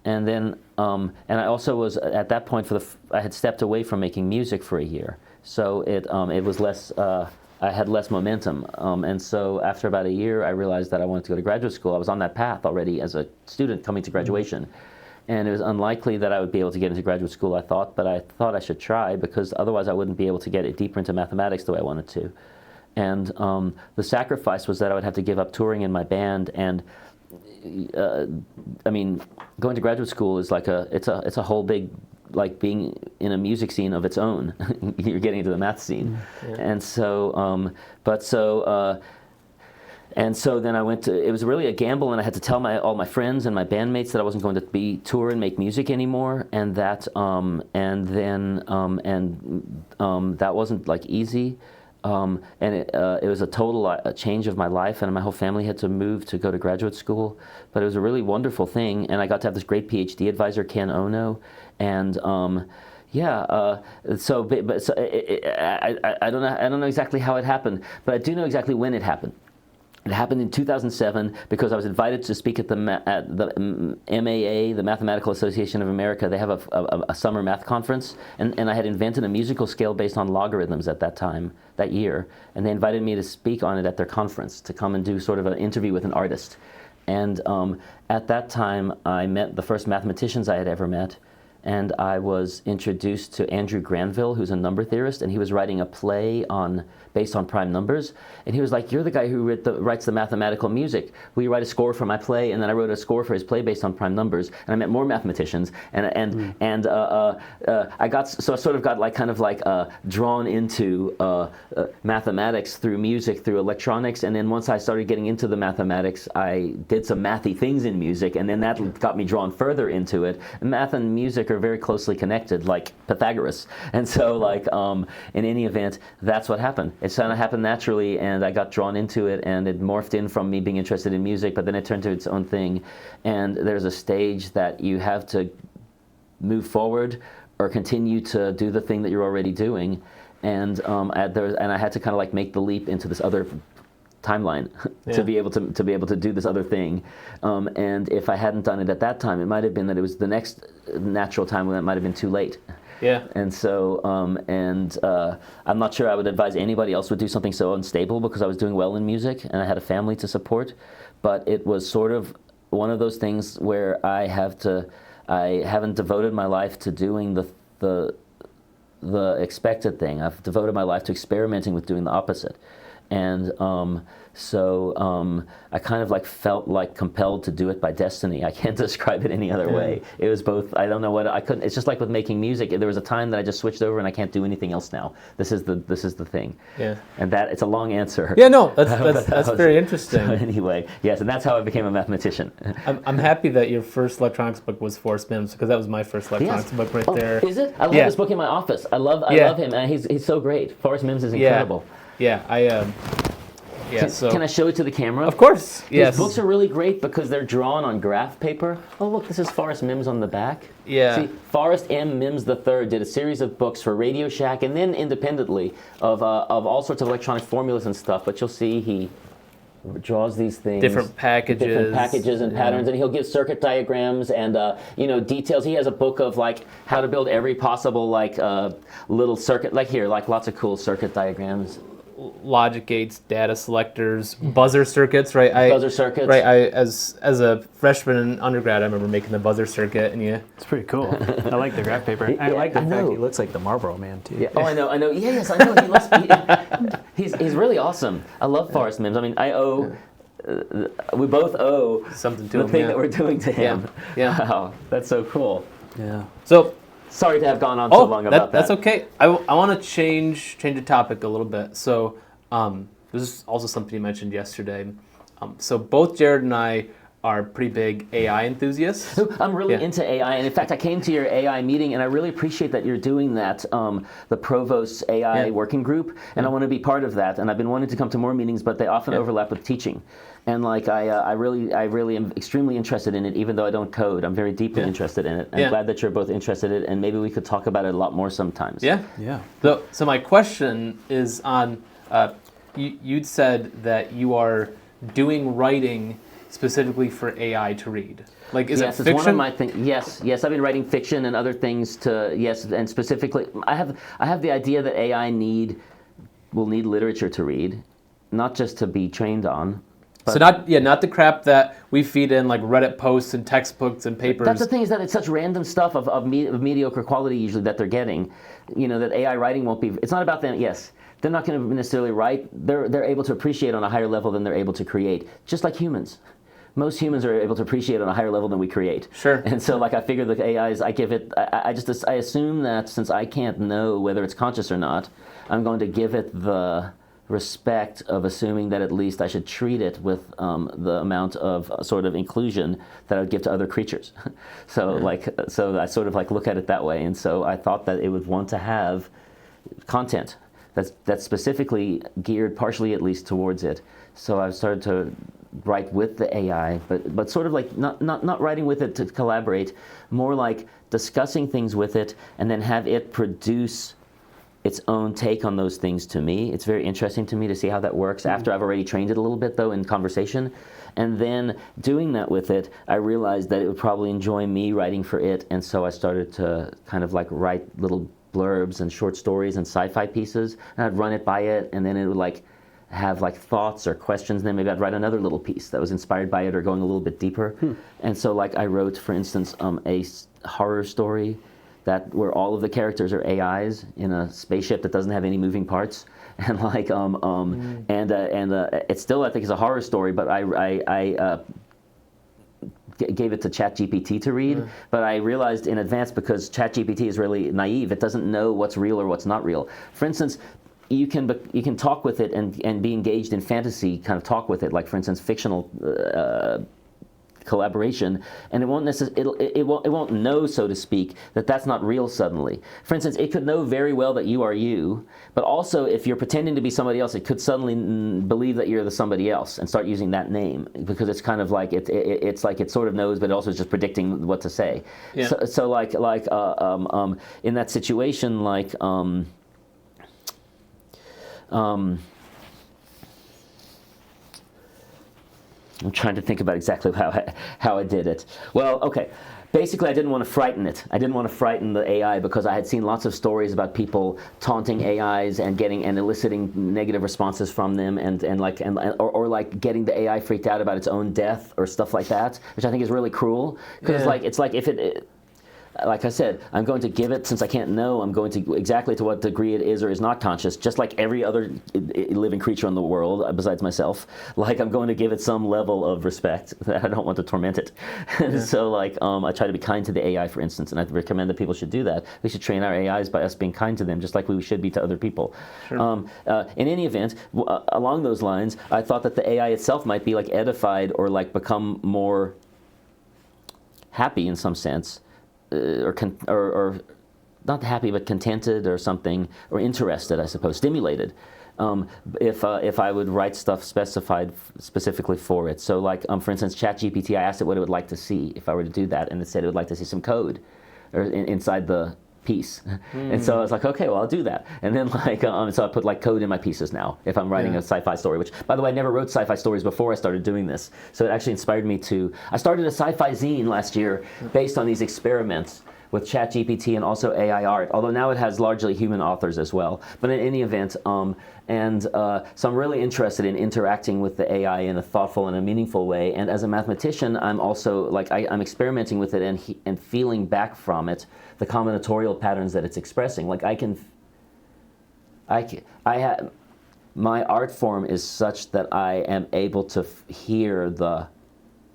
And then, and I also was, at that point, I had stepped away from making music for a year. So it was less, I had less momentum. And so after about a year, I realized that I wanted to go to graduate school. I was on that path already as a student coming to graduation. And it was unlikely that I would be able to get into graduate school, I thought, but I thought I should try because otherwise I wouldn't be able to get it deeper into mathematics the way I wanted to. And the sacrifice was that I would have to give up touring in my band. And I mean, going to graduate school is like it's a whole big, like being in a music scene of its own. You're getting into the math scene. Yeah. And so, and so then I went to, it was really a gamble, and I had to tell all my friends and my bandmates that I wasn't going to tour and make music anymore, and that, that wasn't like easy, and it was a total change of my life, and my whole family had to move to go to graduate school, but it was a really wonderful thing, and I got to have this great PhD advisor, Ken Ono, and I don't know exactly how it happened, but I do know exactly when it happened. It happened in 2007 because I was invited to speak at the MAA, the Mathematical Association of America. They have a summer math conference, and I had invented a musical scale based on logarithms at that year, and they invited me to speak on it at their conference, to come and do sort of an interview with an artist. And at that time, I met the first mathematicians I had ever met, and I was introduced to Andrew Granville, who's a number theorist, and he was writing a play based on prime numbers. And he was like, "You're the guy who writes the mathematical music. Will you write a score for my play?" And then I wrote a score for his play based on prime numbers. And I met more mathematicians, I sort of got like kind of like drawn into mathematics through music, through electronics. And then once I started getting into the mathematics, I did some mathy things in music, and then that got me drawn further into it. Math and music are very closely connected, like Pythagoras. And so, like, in any event, that's what happened. It kind of happened naturally, and I got drawn into it, and it morphed in from me being interested in music, but then it turned to its own thing. And there's a stage that you have to move forward or continue to do the thing that you're already doing. And I had to kind of like make the leap into this other timeline to be able to do this other thing, and if I hadn't done it at that time, it might have been that it was the next natural time when it might have been too late. Yeah. And so, I'm not sure I would advise anybody else would do something so unstable, because I was doing well in music and I had a family to support, but it was sort of one of those things where I haven't devoted my life to doing the expected thing. I've devoted my life to experimenting with doing the opposite. And I kind of like felt like compelled to do it by destiny. I can't describe it any other way. It was both. I don't know what I couldn't. It's just like with making music. There was a time that I just switched over and I can't do anything else now. This is the thing. Yeah. And that it's a long answer. Yeah. No, that's very interesting. So anyway, yes, and that's how I became a mathematician. I'm happy that your first electronics book was Forrest Mims, because that was my first electronics book right there. Is it? I love this book in my office. I love him, and he's so great. Forrest Mims is incredible. Yeah, Can I show it to the camera? Of course, yes. These books are really great because they're drawn on graph paper. Oh, look, this is Forrest Mims on the back. Yeah. See, Forrest M. Mims III did a series of books for Radio Shack and then independently of all sorts of electronic formulas and stuff, but you'll see he draws these things. Different packages and patterns, and he'll give circuit diagrams and details. He has a book of like how to build every possible like little circuit, like here, like lots of cool circuit diagrams. Logic gates, data selectors, buzzer circuits, right? Buzzer circuits. Right. As a freshman in undergrad, I remember making the buzzer circuit, and it's pretty cool. I like the graph paper. I like the fact he looks like the Marlboro Man too. Yeah. Oh, I know. Yes, I know. He's really awesome. I love Forrest Mims. I mean, we both owe something to the thing that we're doing to him. Yeah. Wow, that's so cool. Yeah. So. Sorry to have gone on so long about that. That's okay. I want to change the topic a little bit. So this is also something you mentioned yesterday. So both Jared and I are pretty big AI enthusiasts. I'm really into AI, and in fact, I came to your AI meeting, and I really appreciate that you're doing that, the Provost's AI working group, and I want to be part of that. And I've been wanting to come to more meetings, but they often overlap with teaching. And like I really am extremely interested in it, even though I don't code. I'm very deeply interested in it. I'm glad that you're both interested in it, and maybe we could talk about it a lot more sometimes. Yeah. So my question is on, you'd said that you are doing writing specifically for AI to read. Like, is it fiction? It's one of my things. Yes, I've been writing fiction and other things and specifically, I have the idea that AI will need literature to read, not just to be trained on. So not the crap that we feed in, like Reddit posts and textbooks and papers. That's the thing, is that it's such random stuff of mediocre quality usually that they're getting. That AI writing won't be. It's not about them. Yes, they're not going to necessarily write. They're able to appreciate on a higher level than they're able to create. Just like humans. Most humans are able to appreciate on a higher level than we create. Sure. And so, like, I figure the AIs, I assume that since I can't know whether it's conscious or not, I'm going to give it the respect of assuming that at least I should treat it with the amount of sort of inclusion that I would give to other creatures. So I sort of like look at it that way. And so I thought that it would want to have content that's specifically geared, partially at least, towards it. So I've started to write with the AI, but sort of like not writing with it to collaborate, more like discussing things with it and then have it produce its own take on those things to me. It's very interesting to me to see how that works after I've already trained it a little bit, though, in conversation. And then doing that with it, I realized that it would probably enjoy me writing for it, and so I started to kind of like write little blurbs and short stories and sci-fi pieces, and I'd run it by it, and then it would like have like thoughts or questions, and then maybe I'd write another little piece that was inspired by it or going a little bit deeper. And so like I wrote, for instance, a horror story where all of the characters are AIs in a spaceship that doesn't have any moving parts, and like it still, I think, is a horror story, but I gave it to ChatGPT to read, but I realized in advance, because ChatGPT is really naive, it doesn't know what's real or what's not real. For instance, you can talk with it and be engaged in fantasy kind of talk with it, like for instance fictional collaboration, and it won't know, so to speak, that that's not real suddenly. For instance, it could know very well that you are you, but also if you're pretending to be somebody else, it could suddenly believe that you're the somebody else and start using that name, because it's kind of like it's like it sort of knows, but it also is just predicting what to say. Yeah. So like in that situation, like I'm trying to think about exactly how I did it. Well, okay. Basically, I didn't want to frighten it. I didn't want to frighten the AI, because I had seen lots of stories about people taunting AIs and eliciting negative responses from them, or like getting the AI freaked out about its own death or stuff like that, which I think is really cruel. Because it's like if it like I said, I'm going to give it, since I can't know, I'm going to exactly to what degree it is or is not conscious, just like every other living creature in the world besides myself. Like, I'm going to give it some level of respect. I don't want to torment it. So like I try to be kind to the AI, for instance, and I recommend that people should do that. We should train our AIs by us being kind to them, just like we should be to other people. Sure. In any event, along those lines, I thought that the AI itself might be like edified or like become more happy in some sense. Or not happy, but contented or something, or interested, I suppose, stimulated, if I would write stuff specified specifically for it. So like, for instance, ChatGPT, I asked it what it would like to see if I were to do that, and it said it would like to see some code or inside the piece. And so I was like, okay, well, I'll do that. And then like, so I put like code in my pieces now if I'm writing a sci-fi story, which, by the way, I never wrote sci-fi stories before I started doing this. So it actually inspired me I started a sci-fi zine last year based on these experiments with ChatGPT and also AI art, although now it has largely human authors as well. But in any event, so I'm really interested in interacting with the AI in a thoughtful and a meaningful way. And as a mathematician, I'm also like, I'm experimenting with it and feeling back from it the combinatorial patterns that it's expressing. Like my art form is such that I am able to hear the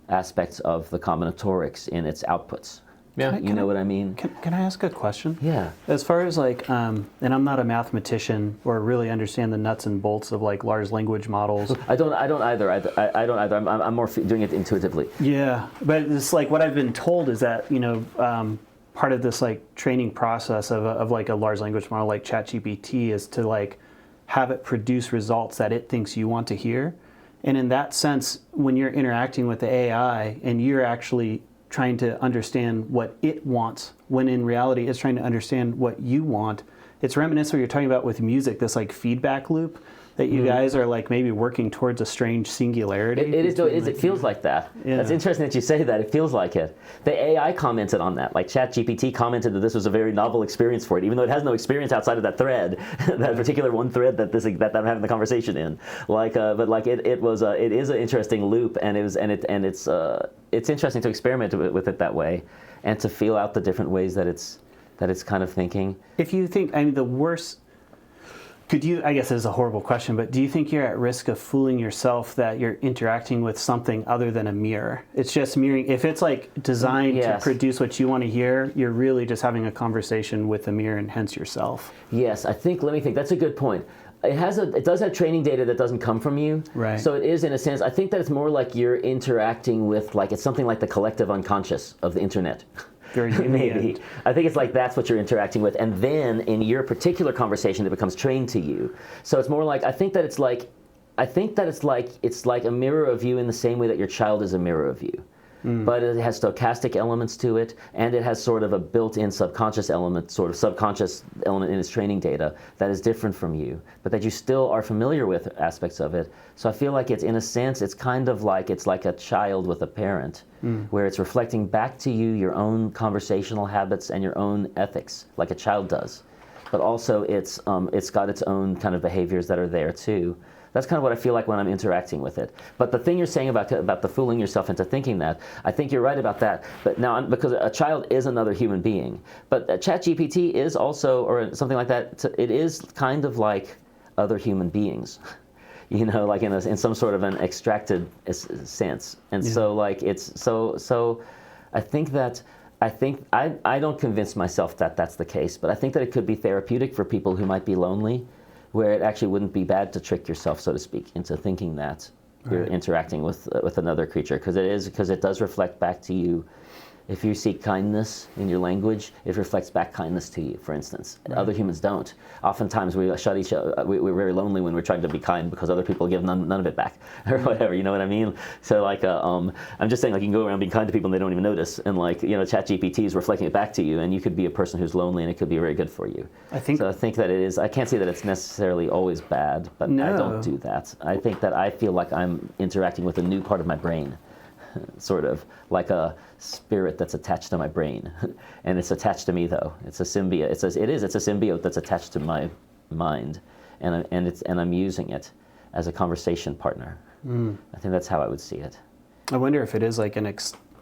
aspects of the combinatorics in its outputs. Yeah. You know what I mean? Can I ask a question? Yeah. As far as like, and I'm not a mathematician or really understand the nuts and bolts of like large language models. I don't either. I don't either. I'm more doing it intuitively. Yeah, but it's like what I've been told is that part of this like training process of like a large language model like ChatGPT is to like have it produce results that it thinks you want to hear, and in that sense, when you're interacting with the AI and you're actually trying to understand what it wants, when in reality it's trying to understand what you want. It's reminiscent of what you're talking about with music, this like feedback loop that you guys are like maybe working towards a strange singularity. It feels like that. Yeah. That's interesting that you say that. It feels like it. The AI commented on that. Like ChatGPT commented that this was a very novel experience for it, even though it has no experience outside of that thread, that particular one thread that I'm having the conversation in. It is an interesting loop, and it's interesting to experiment with it that way, and to feel out the different ways that it's kind of thinking. If you think, I mean, the worst. Could you, I guess this is a horrible question, but do you think you're at risk of fooling yourself that you're interacting with something other than a mirror? It's just mirroring. If it's like designed to produce what you want to hear, you're really just having a conversation with the mirror and hence yourself. Yes, let me think. That's a good point. It does have training data that doesn't come from you. Right. So it is, in a sense, I think that it's more like you're interacting with, like, it's something like the collective unconscious of the internet. Very Maybe. I think it's like that's what you're interacting with, and then in your particular conversation, it becomes trained to you. So it's more like, I think that it's like a mirror of you in the same way that your child is a mirror of you. But it has stochastic elements to it, and it has sort of a built-in subconscious element in its training data that is different from you, but that you still are familiar with aspects of it. So I feel like it's, in a sense, it's kind of like it's like a child with a parent, where it's reflecting back to you your own conversational habits and your own ethics, like a child does. But also it's got its own kind of behaviors that are there too. That's kind of what I feel like when I'm interacting with it. But the thing you're saying about the fooling yourself into thinking that, I think you're right about that. But now, because a child is another human being, but ChatGPT is also, or something like that, it is kind of like other human beings, like in some sort of an extracted sense. And so like so I think I don't convince myself that that's the case, but I think that it could be therapeutic for people who might be lonely, where it actually wouldn't be bad to trick yourself, so to speak, into thinking that you're interacting with another creature, because it does reflect back to you. If you seek kindness in your language, it reflects back kindness to you, for instance. Right. Other humans don't. Oftentimes we shut each other. We're very lonely when we're trying to be kind because other people give none of it back, or whatever. You know what I mean? So like, I'm just saying, like, you can go around being kind to people and they don't even notice. And like, ChatGPT is reflecting it back to you, and you could be a person who's lonely, and it could be very good for you. I think that it is. I can't say that it's necessarily always bad, but I don't do that. I think that I feel like I'm interacting with a new part of my brain. Sort of like a spirit that's attached to my brain, and it's attached to me though. It's a symbiote. It's a symbiote that's attached to my mind, and I'm using it as a conversation partner. I think that's how I would see it. I wonder if it is like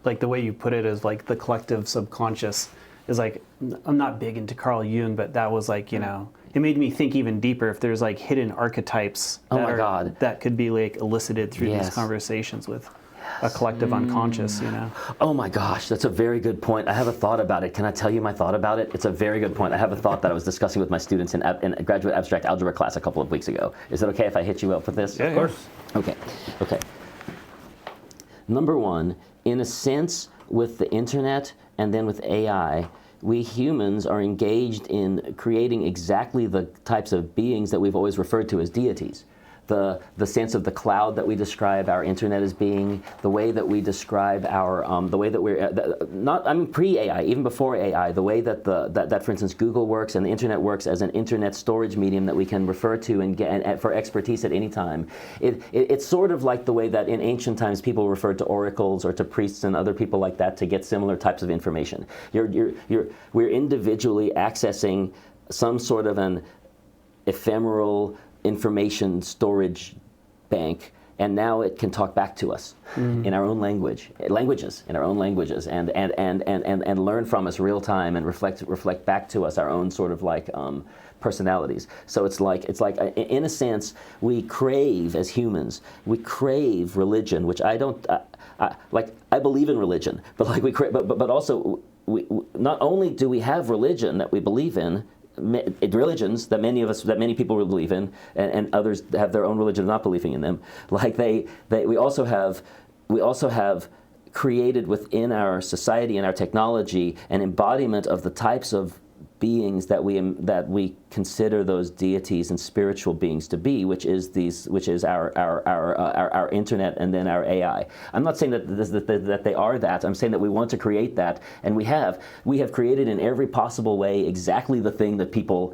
like the way you put it is like the collective subconscious is like, I'm not big into Carl Jung, but that was like, it made me think even deeper if there's like hidden archetypes that could be like elicited through these conversations with a collective unconscious, Oh my gosh, that's a very good point. I have a thought about it. Can I tell you my thought about it? It's a very good point. I have a thought that I was discussing with my students in a graduate abstract algebra class a couple of weeks ago. Is it okay if I hit you up with this? Yeah, of course. Okay. Number one, in a sense, with the internet and then with AI, we humans are engaged in creating exactly the types of beings that we've always referred to as deities. The sense of the cloud that we describe our internet as being, the way that we describe our, the way that we're, pre-AI, even before AI, the way that that for instance, Google works and the internet works as an internet storage medium that we can refer to and get for expertise at any time. It's sort of like the way that in ancient times people referred to oracles or to priests and other people like that to get similar types of information. We're individually accessing some sort of an ephemeral information storage bank, and now it can talk back to us in our own languages, and learn from us real time and reflect back to us our own sort of like personalities. So it's like in a sense we crave, as humans, we crave religion, which I don't like. I believe in religion, but like but also not only do we have religion that we believe in, religions that many people will believe in, and others have their own religion of not believing in them. Like we also have created within our society and our technology an embodiment of the types of beings that we consider those deities and spiritual beings to be, which is our internet and then our AI. I'm not saying that they are that. I'm saying that we want to create that, and we have created in every possible way exactly the thing that people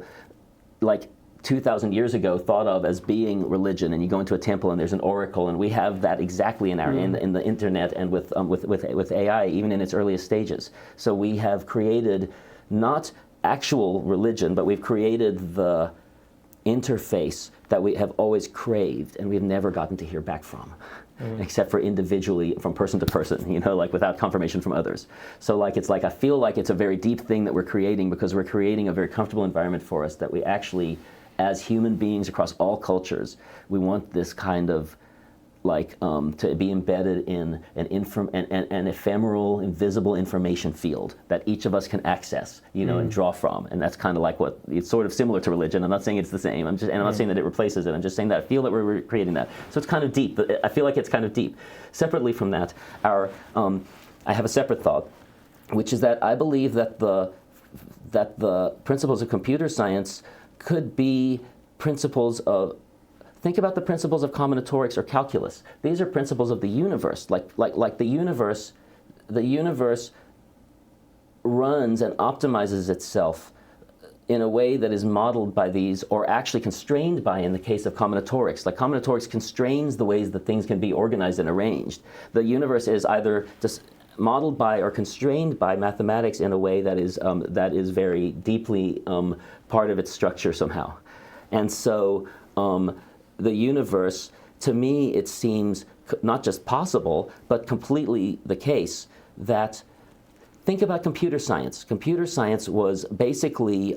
like 2,000 years ago thought of as being religion. And you go into a temple and there's an oracle, and we have that exactly in our in the internet and with AI, even in its earliest stages. So we have created not actual religion, but we've created the interface that we have always craved, and we've never gotten to hear back from, except for individually from person to person, like without confirmation from others. So it's like I feel like it's a very deep thing that we're creating, because we're creating a very comfortable environment for us that we actually, as human beings across all cultures, we want this kind of to be embedded in an ephemeral, invisible information field that each of us can access, and draw from. And that's kind of like it's sort of similar to religion. I'm not saying it's the same. I'm not saying that it replaces it. I'm just saying that I feel that we're creating that. So it's kind of deep. I feel like it's kind of deep. Separately from that, I have a separate thought, which is that I believe that the principles of computer science could be principles of. Think about the principles of combinatorics or calculus. These are principles of the universe. Like the universe runs and optimizes itself in a way that is modeled by these, or actually constrained by, in the case of combinatorics. Like combinatorics constrains the ways that things can be organized and arranged. The universe is either just modeled by or constrained by mathematics in a way that is very deeply part of its structure somehow. And so the universe, to me, it seems not just possible, but completely the case that, think about computer science. Computer science was basically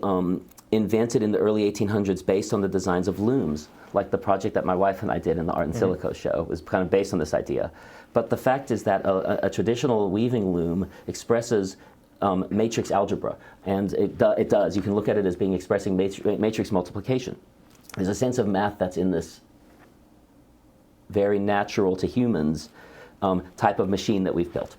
invented in the early 1800s based on the designs of looms, like the project that my wife and I did in the Art in Silico show. It was kind of based on this idea. But the fact is that a traditional weaving loom expresses matrix algebra, and it does. You can look at it as being expressing matrix multiplication. There's a sense of math that's in this very natural to humans type of machine that we've built.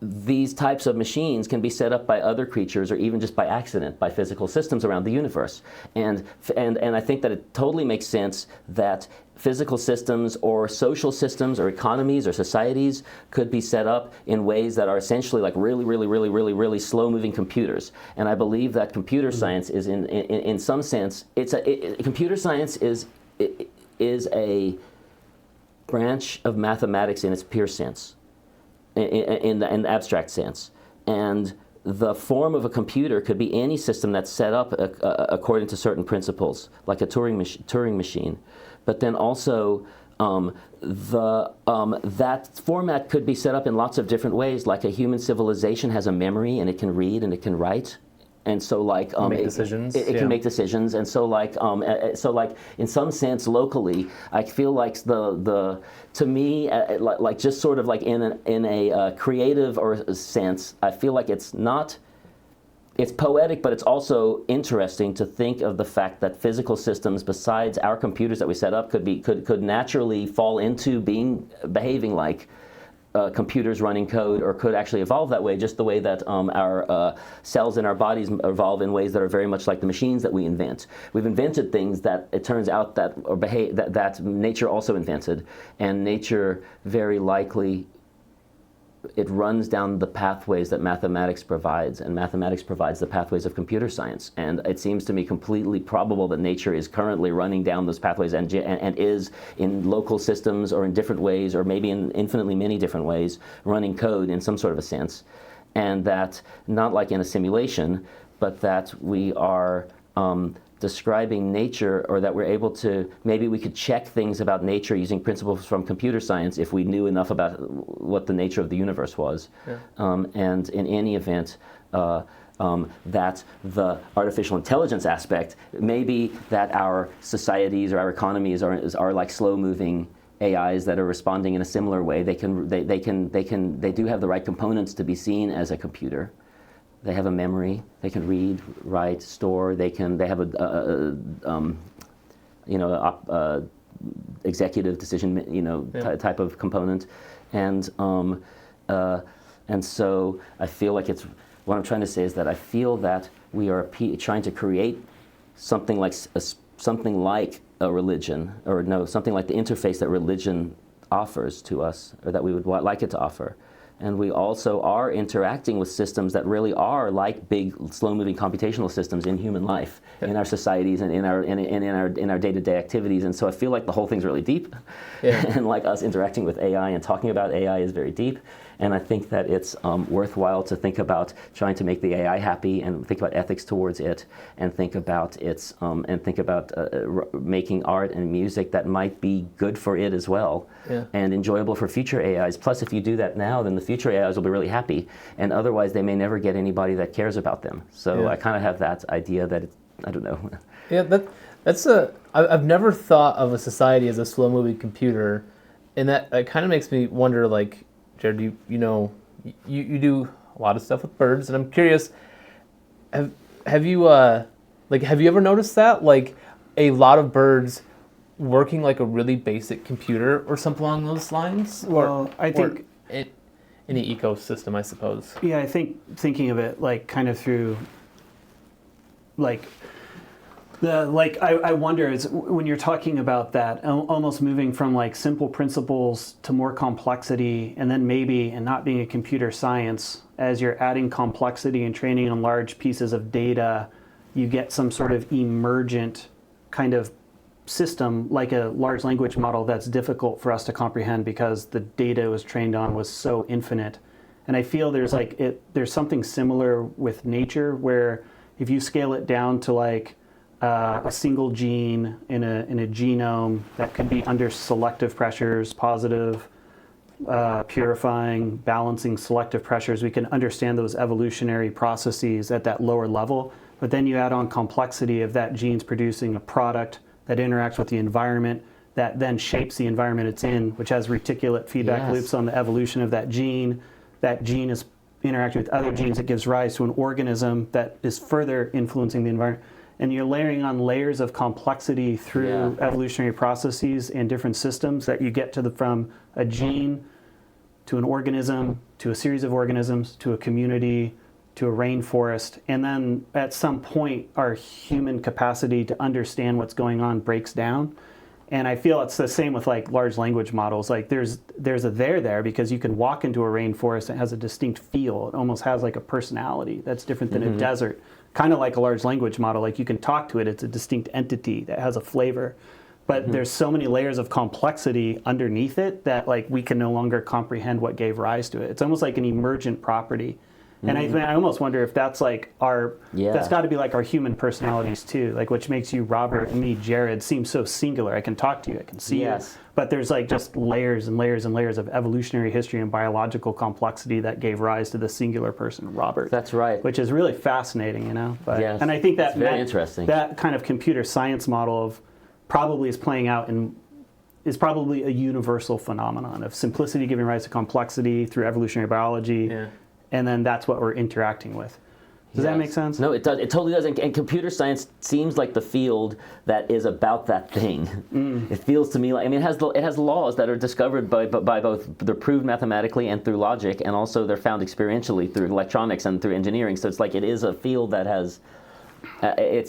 These types of machines can be set up by other creatures, or even just by accident, by physical systems around the universe. And I think that it totally makes sense that physical systems or social systems or economies or societies could be set up in ways that are essentially like really slow-moving computers. And I believe that computer science is, in some sense, computer science is a branch of mathematics in its pure sense, in the abstract sense. And the form of a computer could be any system that's set up according to certain principles, like a Turing machine. But then also, that format could be set up in lots of different ways. Like a human civilization has a memory, and it can read and it can write. And so, make decisions. It can make decisions, and so, in some sense, locally, I feel like to me, just sort of like in a creative or sense, I feel like it's poetic, but it's also interesting to think of the fact that physical systems, besides our computers that we set up, could naturally fall into behaving like computers running code, or could actually evolve that way, just the way that our cells in our bodies evolve in ways that are very much like the machines that we invent. We've invented things that it turns out that nature also invented, and nature very likely it runs down the pathways that mathematics provides, and mathematics provides the pathways of computer science. And it seems to me completely probable that nature is currently running down those pathways and is in local systems, or in different ways, or maybe in infinitely many different ways, running code in some sort of a sense. And that, not like in a simulation, but that we are describing nature, or that we're able to, maybe we could check things about nature using principles from computer science if we knew enough about what the nature of the universe was. Yeah. And in any event, that the artificial intelligence aspect, maybe that our societies or our economies are like slow-moving AIs that are responding in a similar way. They do have the right components to be seen as a computer. They have a memory. They can read, write, store. They have executive decision, type of component, and so I feel like what I'm trying to say is that I feel that we are trying to create something like a religion, or no, something like the interface that religion offers to us, or that we would like it to offer. And we also are interacting with systems that really are like big, slow-moving computational systems in human life, in our societies and in our day-to-day activities. And so I feel like the whole thing's really deep, and like us interacting with AI and talking about AI is very deep. And I think that it's worthwhile to think about trying to make the AI happy, and think about ethics towards it, and think about making art and music that might be good for it as well, and enjoyable for future AIs. Plus, if you do that now, then the future AIs will be really happy, and otherwise they may never get anybody that cares about them. So I kind of have that idea that I don't know. Yeah, I've never thought of a society as a slow-moving computer, and that kind of makes me wonder, like, Jared, you do a lot of stuff with birds, and I'm curious, have you ever noticed that, like, a lot of birds working like a really basic computer or something along those lines? Well, I think any ecosystem, I suppose. Yeah, I think thinking of it like kind of through like I wonder is when you're talking about that, almost moving from like simple principles to more complexity, and then maybe, and not being a computer science, as you're adding complexity and training on large pieces of data, you get some sort of emergent kind of system, like a large language model that's difficult for us to comprehend because the data it was trained on was so infinite. And I feel there's something similar with nature, where if you scale it down to like a single gene in a genome that could be under selective pressures, positive, purifying, balancing selective pressures, we can understand those evolutionary processes at that lower level. But then you add on complexity of that gene's producing a product that interacts with the environment, that then shapes the environment it's in, which has reticulate feedback loops on the evolution of that gene. That gene is interacting with other genes that gives rise to an organism that is further influencing the environment. And you're layering on layers of complexity through evolutionary processes and different systems that you get to from a gene to an organism, to a series of organisms, to a community, to a rainforest. And then at some point, our human capacity to understand what's going on breaks down. And I feel it's the same with like large language models. Like there's a there because you can walk into a rainforest that has a distinct feel. It almost has like a personality that's different than a desert. Kind of like a large language model, like you can talk to it, it's a distinct entity that has a flavor. But there's so many layers of complexity underneath it that like we can no longer comprehend what gave rise to it. It's almost like an emergent property. And I almost wonder if that's like that's got to be like our human personalities too, like which makes you, Robert, and me, Jared, seem so singular. I can talk to you, I can see you, but there's like just layers and layers and layers of evolutionary history and biological complexity that gave rise to the singular person, Robert. That's right. Which is really fascinating, you know? But, and I think that very interesting. That kind of computer science model of probably is playing out and is probably a universal phenomenon of simplicity giving rise to complexity through evolutionary biology. Yeah. And then that's what we're interacting with. Does that make sense? No, it does. It totally does. And computer science seems like the field that is about that thing. It feels to me like, I mean, it has laws that are discovered by both, they're proved mathematically and through logic, and also they're found experientially through electronics and through engineering. So it's like it is a field that has, I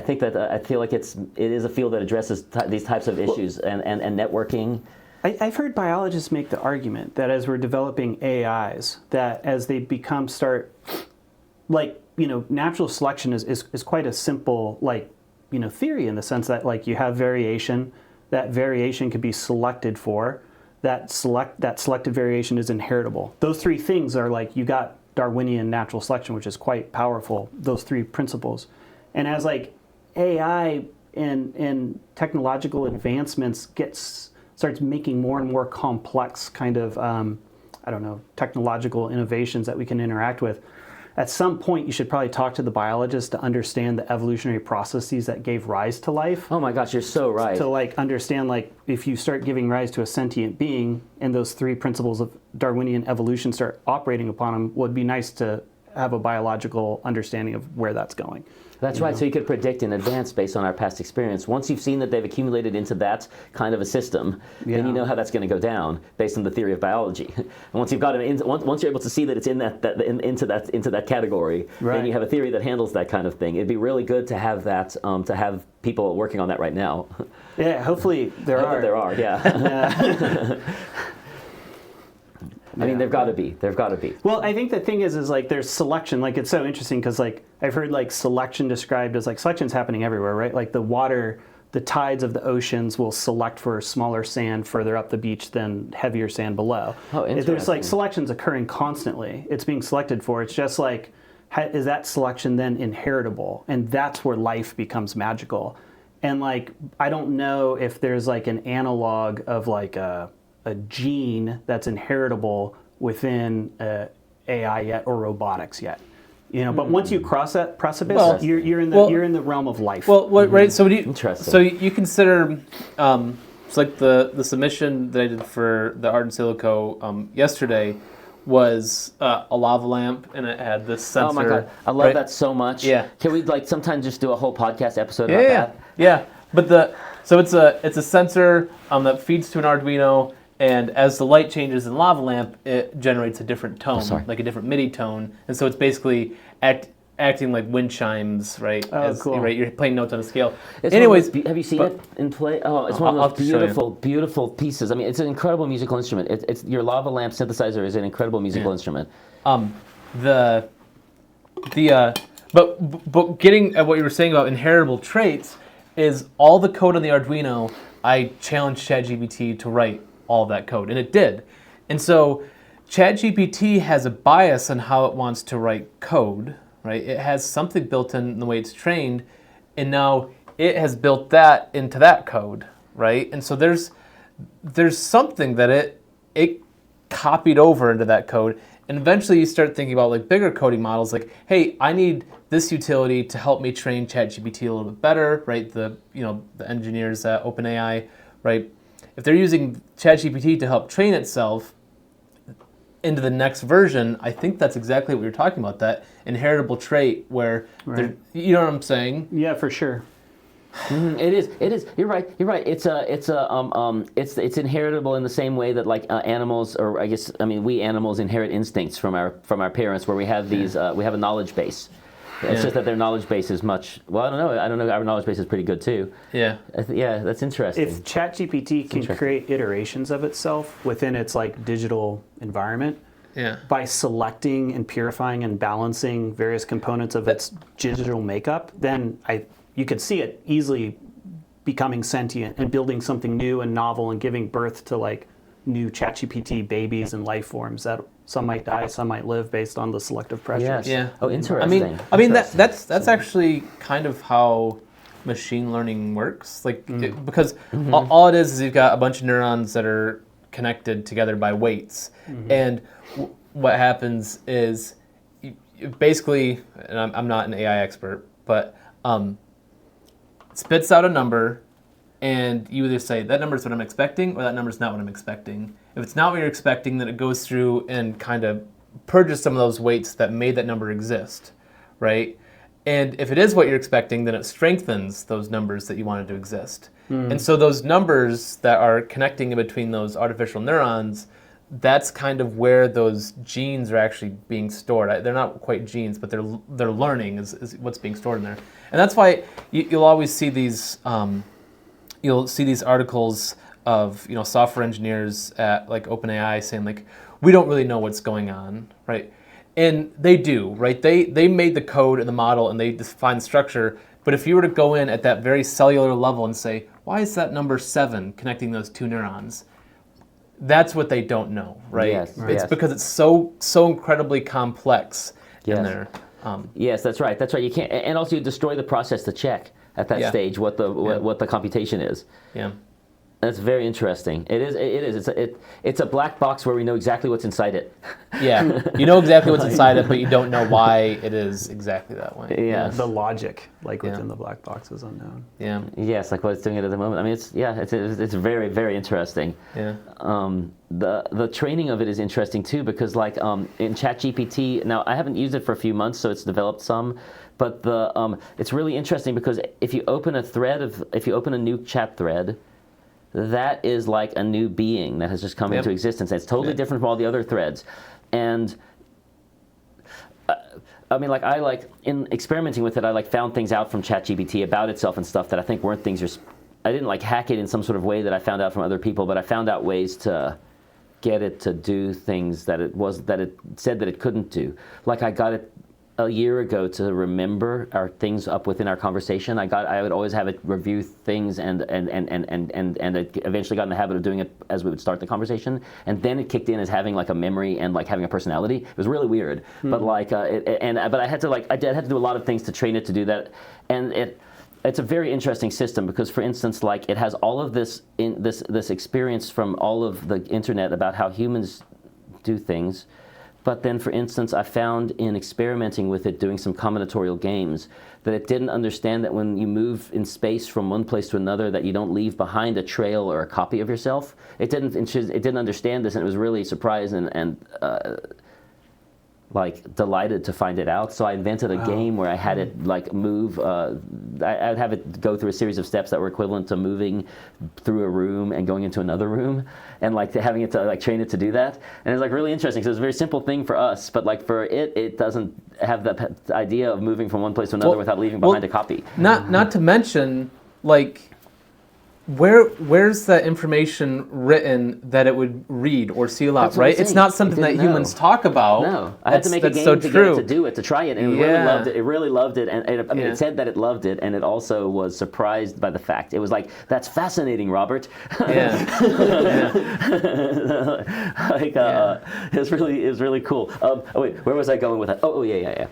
think that I feel like it is a field that addresses these types of issues and networking. I've heard biologists make the argument that as we're developing AIs, that as they natural selection is quite a simple, theory in the sense that, like, you have variation, that variation could be selected for, that selected variation is inheritable. Those three things are like, you got Darwinian natural selection, which is quite powerful, those three principles. And as like AI and technological advancements starts making more and more complex kind of, technological innovations that we can interact with. at some point you should probably talk to the biologist to understand the evolutionary processes that gave rise to life. Oh my gosh, you're so right. To like understand, like, if you start giving rise to a sentient being and those 3 principles of Darwinian evolution start operating upon them, would be nice to have a biological understanding of where that's going. That's right. So you could predict in advance based on our past experience. Once you've seen that they've accumulated into that kind of a system, then you know how that's going to go down based on the theory of biology. And once you've got it, once you're able to see that it's in into that category, then you have a theory that handles that kind of thing. It'd be really good to have that, to have people working on that right now. Yeah, hopefully there are. There are, yeah. I mean, they've got to be. They've got to be. Well, I think the thing is like there's selection. Like, it's so interesting because like I've heard like selection described as like selection's happening everywhere, right? Like the water, the tides of the oceans will select for smaller sand further up the beach than heavier sand below. Oh, interesting. There's like selections occurring constantly. It's being selected for. It's just like, is that selection then inheritable? And that's where life becomes magical. And like, I don't know if there's like an analog of like a gene that's inheritable within AI yet or robotics yet, But once you cross that precipice, you're in the realm of life. Well, right. So interesting. So you consider it's like the submission that I did for the Art in Silico yesterday was a lava lamp, and it had this sensor. Oh my god, I love that so much. Yeah. Can we like sometimes just do a whole podcast episode about that? Yeah. But it's a sensor that feeds to an Arduino. And as the light changes in lava lamp, it generates a different tone, like a different MIDI tone. And so it's basically acting like wind chimes, right? Oh, cool. Right, you're playing notes on a scale. Anyways, have you seen it in play? Oh, it's one of those beautiful, beautiful pieces. I mean, it's an incredible musical instrument. It's your lava lamp synthesizer is an incredible musical instrument. But getting at what you were saying about inheritable traits is all the code on the Arduino. I challenged ChatGPT to write all of that code, and it did. And so ChatGPT has a bias on how it wants to write code, right? It has something built in the way it's trained, and now it has built that into that code, right? And so there's something that it copied over into that code, and eventually you start thinking about like bigger coding models, like, hey, I need this utility to help me train ChatGPT a little bit better, right? The engineers at OpenAI, right? If they're using ChatGPT to help train itself into the next version, I think that's exactly what you're talking about, that inheritable trait where, you know what I'm saying? Yeah, for sure. It is. You're right. It's inheritable in the same way that like animals, or we animals inherit instincts from our parents, where we have these, we have a knowledge base. It's just that their knowledge base is much. Well, I don't know. Our knowledge base is pretty good too. Yeah. Yeah, that's interesting. If ChatGPT can create iterations of itself within its like digital environment, by selecting and purifying and balancing various components of its digital makeup, then you could see it easily becoming sentient and building something new and novel and giving birth to like new ChatGPT babies and life forms that some might die, some might live based on the selective pressures. Yes. Yeah. Oh, interesting. I mean that's actually kind of how machine learning works. Like because all it is you've got a bunch of neurons that are connected together by weights, and what happens is basically, and I'm not an AI expert, but spits out a number. And you either say, that number is what I'm expecting, or that number is not what I'm expecting. If it's not what you're expecting, then it goes through and kind of purges some of those weights that made that number exist, right? And if it is what you're expecting, then it strengthens those numbers that you wanted to exist. And so those numbers that are connecting in between those artificial neurons, that's kind of where those genes are actually being stored. They're not quite genes, but they're learning is what's being stored in there. And that's why you'll always see these... You'll see these articles of software engineers at like OpenAI saying like, we don't really know what's going on, right? And they do, right? They made the code and the model and they define the structure. But if you were to go in at that very cellular level and say, why is that number 7 connecting those 2 neurons? That's what they don't know, right? It's because it's so incredibly complex in there. Yes, that's right. That's right. You can't, and also you destroy the process to check at that stage what the computation is. Yeah. That's very interesting. It is. It is. It's a black box where we know exactly what's inside it. Yeah, you know exactly what's inside it, but you don't know why it is exactly that way. Yeah. The logic, like within the black box, is unknown. Yeah. Yes, like what it's doing at the moment. I mean, it's very, very interesting. Yeah. The training of it is interesting too, because like in ChatGPT, now I haven't used it for a few months, so it's developed some, but it's really interesting because if you open a new chat thread, that is like a new being that has just come into existence. It's totally different from all the other threads. And I mean, like in experimenting with it, I like found things out from ChatGPT about itself and stuff that I think weren't things I didn't like hack it in some sort of way that I found out from other people, but I found out ways to get it to do things that it said that it couldn't do. Like I got it a year ago to remember our things up within our conversation. I would always have it review things and it eventually got in the habit of doing it as we would start the conversation. And then it kicked in as having like a memory and like having a personality. It was really weird. But like but I had to do a lot of things to train it to do that. And it's a very interesting system because, for instance, like it has all of this experience from all of the internet about how humans do things. But then, for instance, I found in experimenting with it, doing some combinatorial games, that it didn't understand that when you move in space from one place to another, that you don't leave behind a trail or a copy of yourself. It didn't understand this, and it was really surprised and like delighted to find it out. So I invented a game where I had it like move. I'd have it go through a series of steps that were equivalent to moving through a room and going into another room, and like having it to like train it to do that. And it's like really interesting. So it's a very simple thing for us, but like for it doesn't have the idea of moving from one place to another without leaving behind a copy. Not to mention, like, where's that information written that it would read or seal out, right? It's not something that humans talk about. No, I had to make a game to get it to do it, to try it, and it really loved it. It really loved it, and I mean, it said that it loved it, and it also was surprised by the fact. It was like, "That's fascinating, Robert." Yeah. Like, it was really cool. Oh wait, where was I going with that? Oh yeah.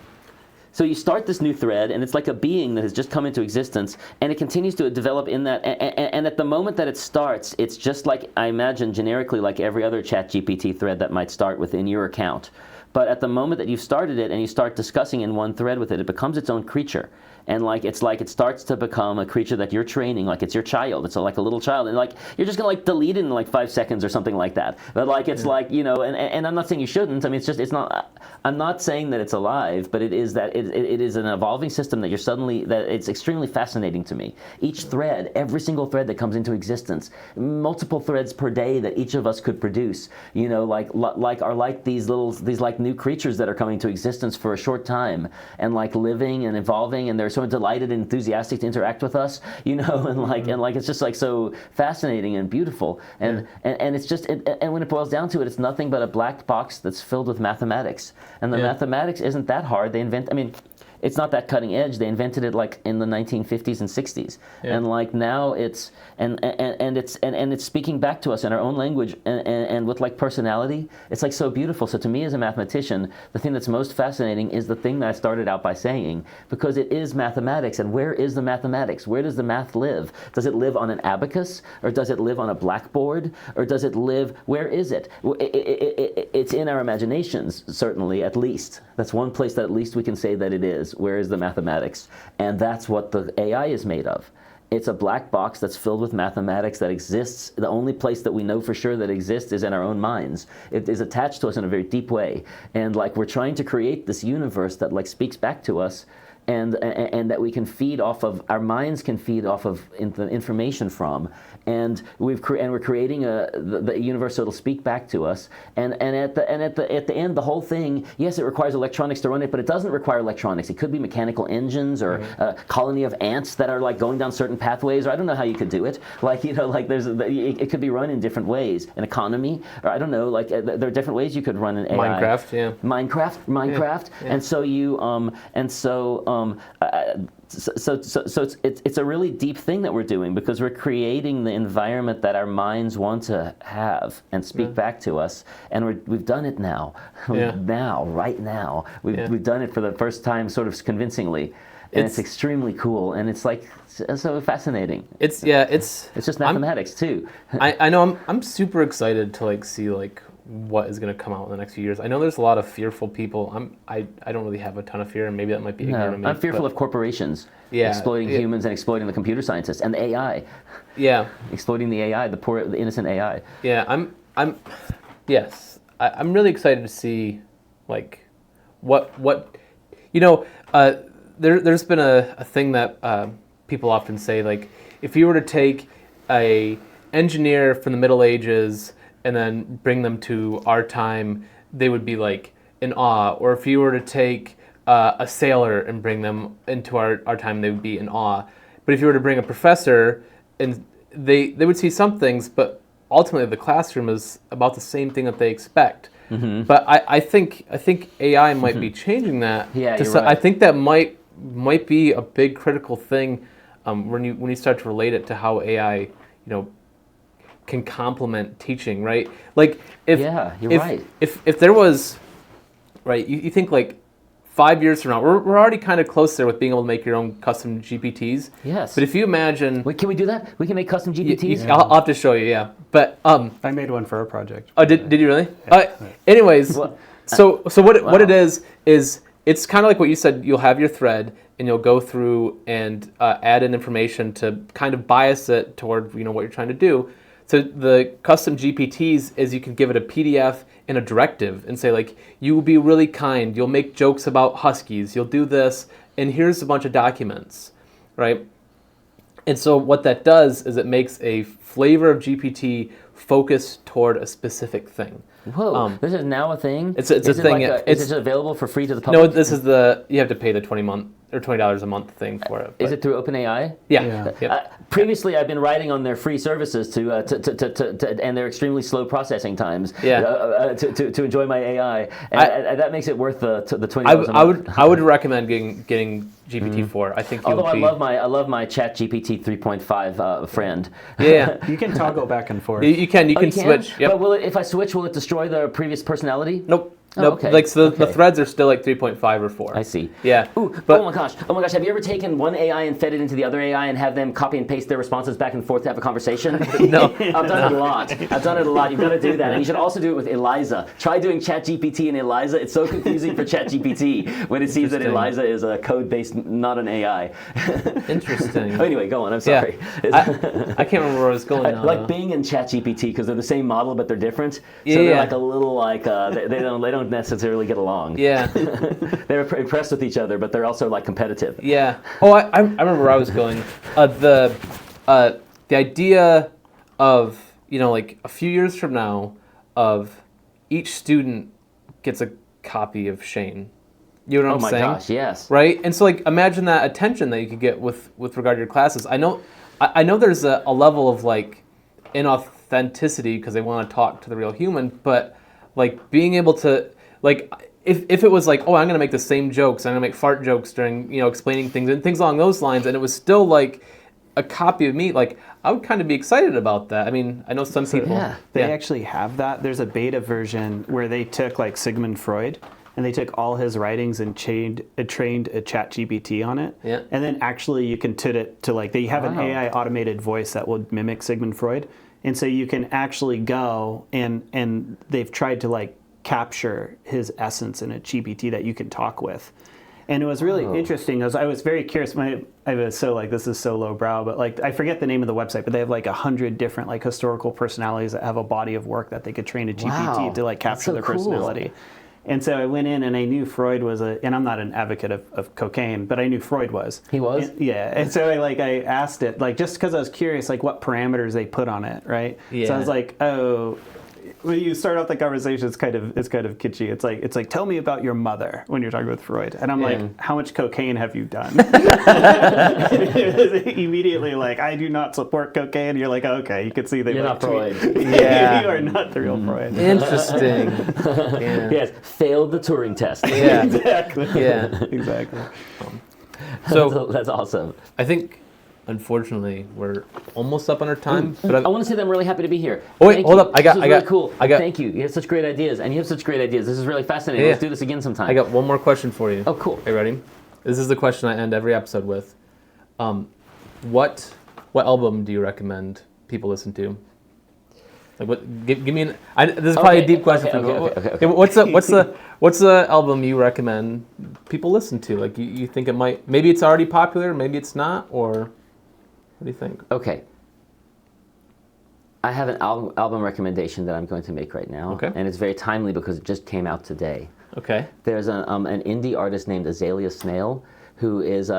So you start this new thread, and it's like a being that has just come into existence, and it continues to develop in that. And at the moment that it starts, it's just like, I imagine, generically like every other ChatGPT thread that might start within your account. But at the moment that you've started it and you start discussing in one thread with it, it becomes its own creature. And like it starts to become a creature that you're training, like it's your child. It's like a little child, and like you're just gonna like delete it in like 5 seconds or something like that. But like it's like, you know, and I'm not saying you shouldn't. I mean, it's not. I'm not saying that it's alive, but it is that it is an evolving system that it's extremely fascinating to me. Each thread, every single thread that comes into existence, multiple threads per day that each of us could produce, you know, are like these like new creatures that are coming to existence for a short time and like living and evolving, and they're so delighted and enthusiastic to interact with us, you know, and like it's just like so fascinating and beautiful, and it's just and when it boils down to it, it's nothing but a black box that's filled with mathematics, and the mathematics isn't that hard. It's not that cutting edge. They invented it like in the 1950s and 60s, and like now it's it's speaking back to us in our own language and with like personality. It's like so beautiful. So to me, as a mathematician, the thing that's most fascinating is the thing that I started out by saying, because it is mathematics. And where is the mathematics? Where does the math live? Does it live on an abacus, or does it live on a blackboard, or does it live? Where is it? It's in our imaginations, certainly. At least that's one place that at least we can say that it is. Where is the mathematics? And that's what the AI is made of. It's a black box that's filled with mathematics that exists. The only place that we know for sure that exists is in our own minds. It is attached to us in a very deep way. And like we're trying to create this universe that like speaks back to us, and that we can feed off of, our minds can feed off of the information from. And we're creating the universe so it'll speak back to us. And at the end, the whole thing, yes, it requires electronics to run it, but it doesn't require electronics. It could be mechanical engines, or a colony of ants that are like going down certain pathways, or I don't know how you could do it. Like, you know, like it could be run in different ways. An economy, or I don't know, like there are different ways you could run an AI. Minecraft. Yeah. And so it's a really deep thing that we're doing, because we're creating the environment that our minds want to have and speak back to us, and we've done it now. Right now we've done it for the first time, sort of convincingly, and it's extremely cool, and it's like so fascinating. It's just mathematics too. I know I'm super excited to like see like what is going to come out in the next few years. I know there's a lot of fearful people. I don't really have a ton of fear, and maybe that might be ignorant of me. I'm fearful of corporations exploiting humans and exploiting the computer scientists and the AI. Yeah, exploiting the AI, the innocent AI. Yeah, I'm really excited to see like what there's been a thing that people often say, like if you were to take a engineer from the Middle Ages and then bring them to our time, they would be like in awe. Or if you were to take a sailor and bring them into our time, they would be in awe. But if you were to bring a professor, and they would see some things, but ultimately the classroom is about the same thing that they expect. Mm-hmm. But I think AI might be changing that. Yeah, you're right. I think that might be a big critical thing when you start to relate it to how AI can complement teaching, right? Like if there was, right, you think like 5 years from now, we're already kind of close there with being able to make your own custom GPTs. Yes. But if you imagine, wait, can we do that? We can make custom GPTs. I'll have to show you. Yeah. But I made one for a project. Oh, did you really? Anyways, so what it is it's kind of like what you said. You'll have your thread, and you'll go through and add in information to kind of bias it toward what you're trying to do. So the custom GPTs is you can give it a PDF and a directive and say like, you will be really kind, you'll make jokes about huskies, you'll do this, and here's a bunch of documents, right? And so what that does is it makes a flavor of GPT focused toward a specific thing. Whoa, this is now a thing? It's a thing. Is it available for free to the public? No, this is you have to pay the $20 a month thing for it. Is it through OpenAI? Yeah. Yep. Previously, I've been writing on their free services and their extremely slow processing times to enjoy my AI, and that makes it worth the $20 a month. I would recommend getting GPT-4. I think. Although I love my Chat GPT 3.5 friend. Yeah. You can toggle back and forth. You can switch. Yep. But if I switch, will it destroy the previous personality? Nope. Oh, nope. okay. Like the threads are still like 3.5 or 4. I see. Yeah. Ooh, but oh my gosh. Have you ever taken one AI and fed it into the other AI and have them copy and paste their responses back and forth to have a conversation? No. I've done it a lot. You've got to do that. And you should also do it with Eliza. Try doing ChatGPT and Eliza. It's so confusing for ChatGPT when it sees that Eliza is a code-based, not an AI. Interesting. Anyway, go on. I'm sorry. Yeah. I can't remember where I was going now. Like Bing and ChatGPT, because they're the same model, but they're different. So they're like a little like, they don't necessarily get along. Yeah. They're impressed with each other, but they're also like competitive. Yeah. Oh, I remember where I was going. The idea of, like a few years from now, of each student gets a copy of Shane. You know what I'm saying? Oh my gosh, yes. Right? And so like imagine that attention that you could get with regard to your classes. I know there's a level of like inauthenticity because they want to talk to the real human, but like being able to like if it was like, oh, I'm going to make the same jokes, I'm going to make fart jokes during, explaining things and things along those lines, and it was still like a copy of me, like I would kind of be excited about that. I mean, I know some people. Yeah, they actually have that. There's a beta version where they took like Sigmund Freud and they took all his writings and trained a ChatGPT on it. Yeah. And then actually you can put it to like, they have an AI automated voice that will mimic Sigmund Freud. And so you can actually go and they've tried to like capture his essence in a GPT that you can talk with. And it was really interesting. I was very curious. I was so like, this is so lowbrow, but like, I forget the name of the website, but they have like 100 different like historical personalities that have a body of work that they could train a GPT to like capture their personality. And so I went in and I knew Freud was and I'm not an advocate of cocaine, but I knew Freud was. He was? Yeah. And so I asked it, like, just because I was curious, like what parameters they put on it, right? Yeah. So I was like, when you start off the conversation, it's kind of kitschy. It's like tell me about your mother when you're talking with Freud, and I'm like, how much cocaine have you done? Immediately, like, I do not support cocaine. You're like, okay, you can see they you're like not Freud. Yeah, you are not the real Freud. Interesting. Yeah. Yes, failed the Turing test. Yeah, exactly. Yeah, exactly. So that's awesome. I think, unfortunately, we're almost up on our time. But I want to say that I'm really happy to be here. Oh wait, hold up! I got really cool. Thank you. You have such great ideas, and you have such great ideas. This is really fascinating. Let's do this again sometime. I got one more question for you. Oh, cool. Are you ready? This is the question I end every episode with. What album do you recommend people listen to? Like, what? Give me an. This is probably a deep question. Okay. What's the album you recommend people listen to? Like, you think it might? Maybe it's already popular. Maybe it's not. Or what do you think? Okay. I have an album recommendation that I'm going to make right now, Okay. and it's very timely because it just came out today. Okay. There's an indie artist named Azalea Snail, who is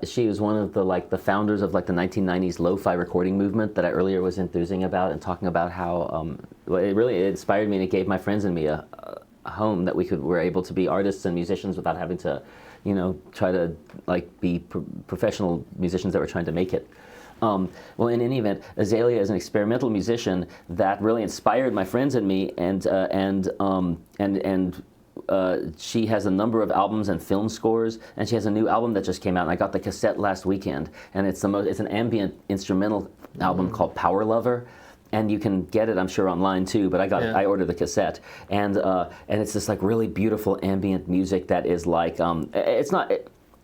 she was one of the founders of the 1990s lo-fi recording movement that I earlier was enthusing about and talking about how it really inspired me, and it gave my friends and me a home that were able to be artists and musicians without having to, try to be professional musicians that were trying to make it. Well, in any event, Azalea is an experimental musician that really inspired my friends and me, and she has a number of albums and film scores, and she has a new album that just came out, and I got the cassette last weekend, and it's an ambient instrumental album called Power Lover, and you can get it, I'm sure, online too, but I ordered the cassette, and it's this really beautiful ambient music that is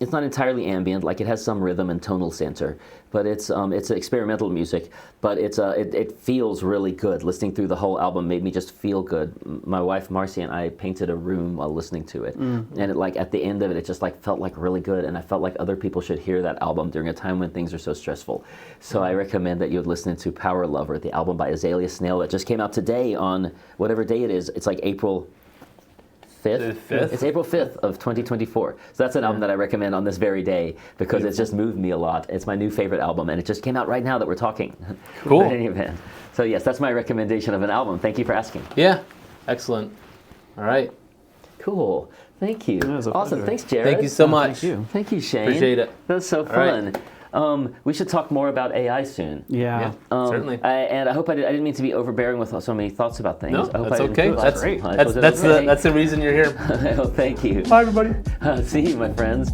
it's not entirely ambient, it has some rhythm and tonal center, but it's experimental music, but it feels really good. Listening through the whole album made me just feel good. My wife Marcy and I painted a room while listening to it, and it at the end of it, it just felt really good, and I felt like other people should hear that album during a time when things are so stressful. So I recommend that you would listen to Power Lover, the album by Azalea Snail that just came out today on whatever day it is. It's April 5th? 5th? It's April 5th of 2024. So that's an album that I recommend on this very day because it's just moved me a lot. It's my new favorite album, and it just came out right now that we're talking. Cool. In any event. So yes, that's my recommendation of an album. Thank you for asking. Yeah. Excellent. All right. Cool. Thank you. That was a Awesome. pleasure. Thanks, Jared. Thank you so much. Thank you. Thank you, Shane. Appreciate it. That was so All right. fun. We should talk more about AI soon. Yeah. Certainly. I hope I didn't mean to be overbearing with so many thoughts about things. No, I hope that's I didn't okay. feel That's too much. great. Was it okay? That's the reason you're here. Well, thank you. Bye, everybody. See you, my friends.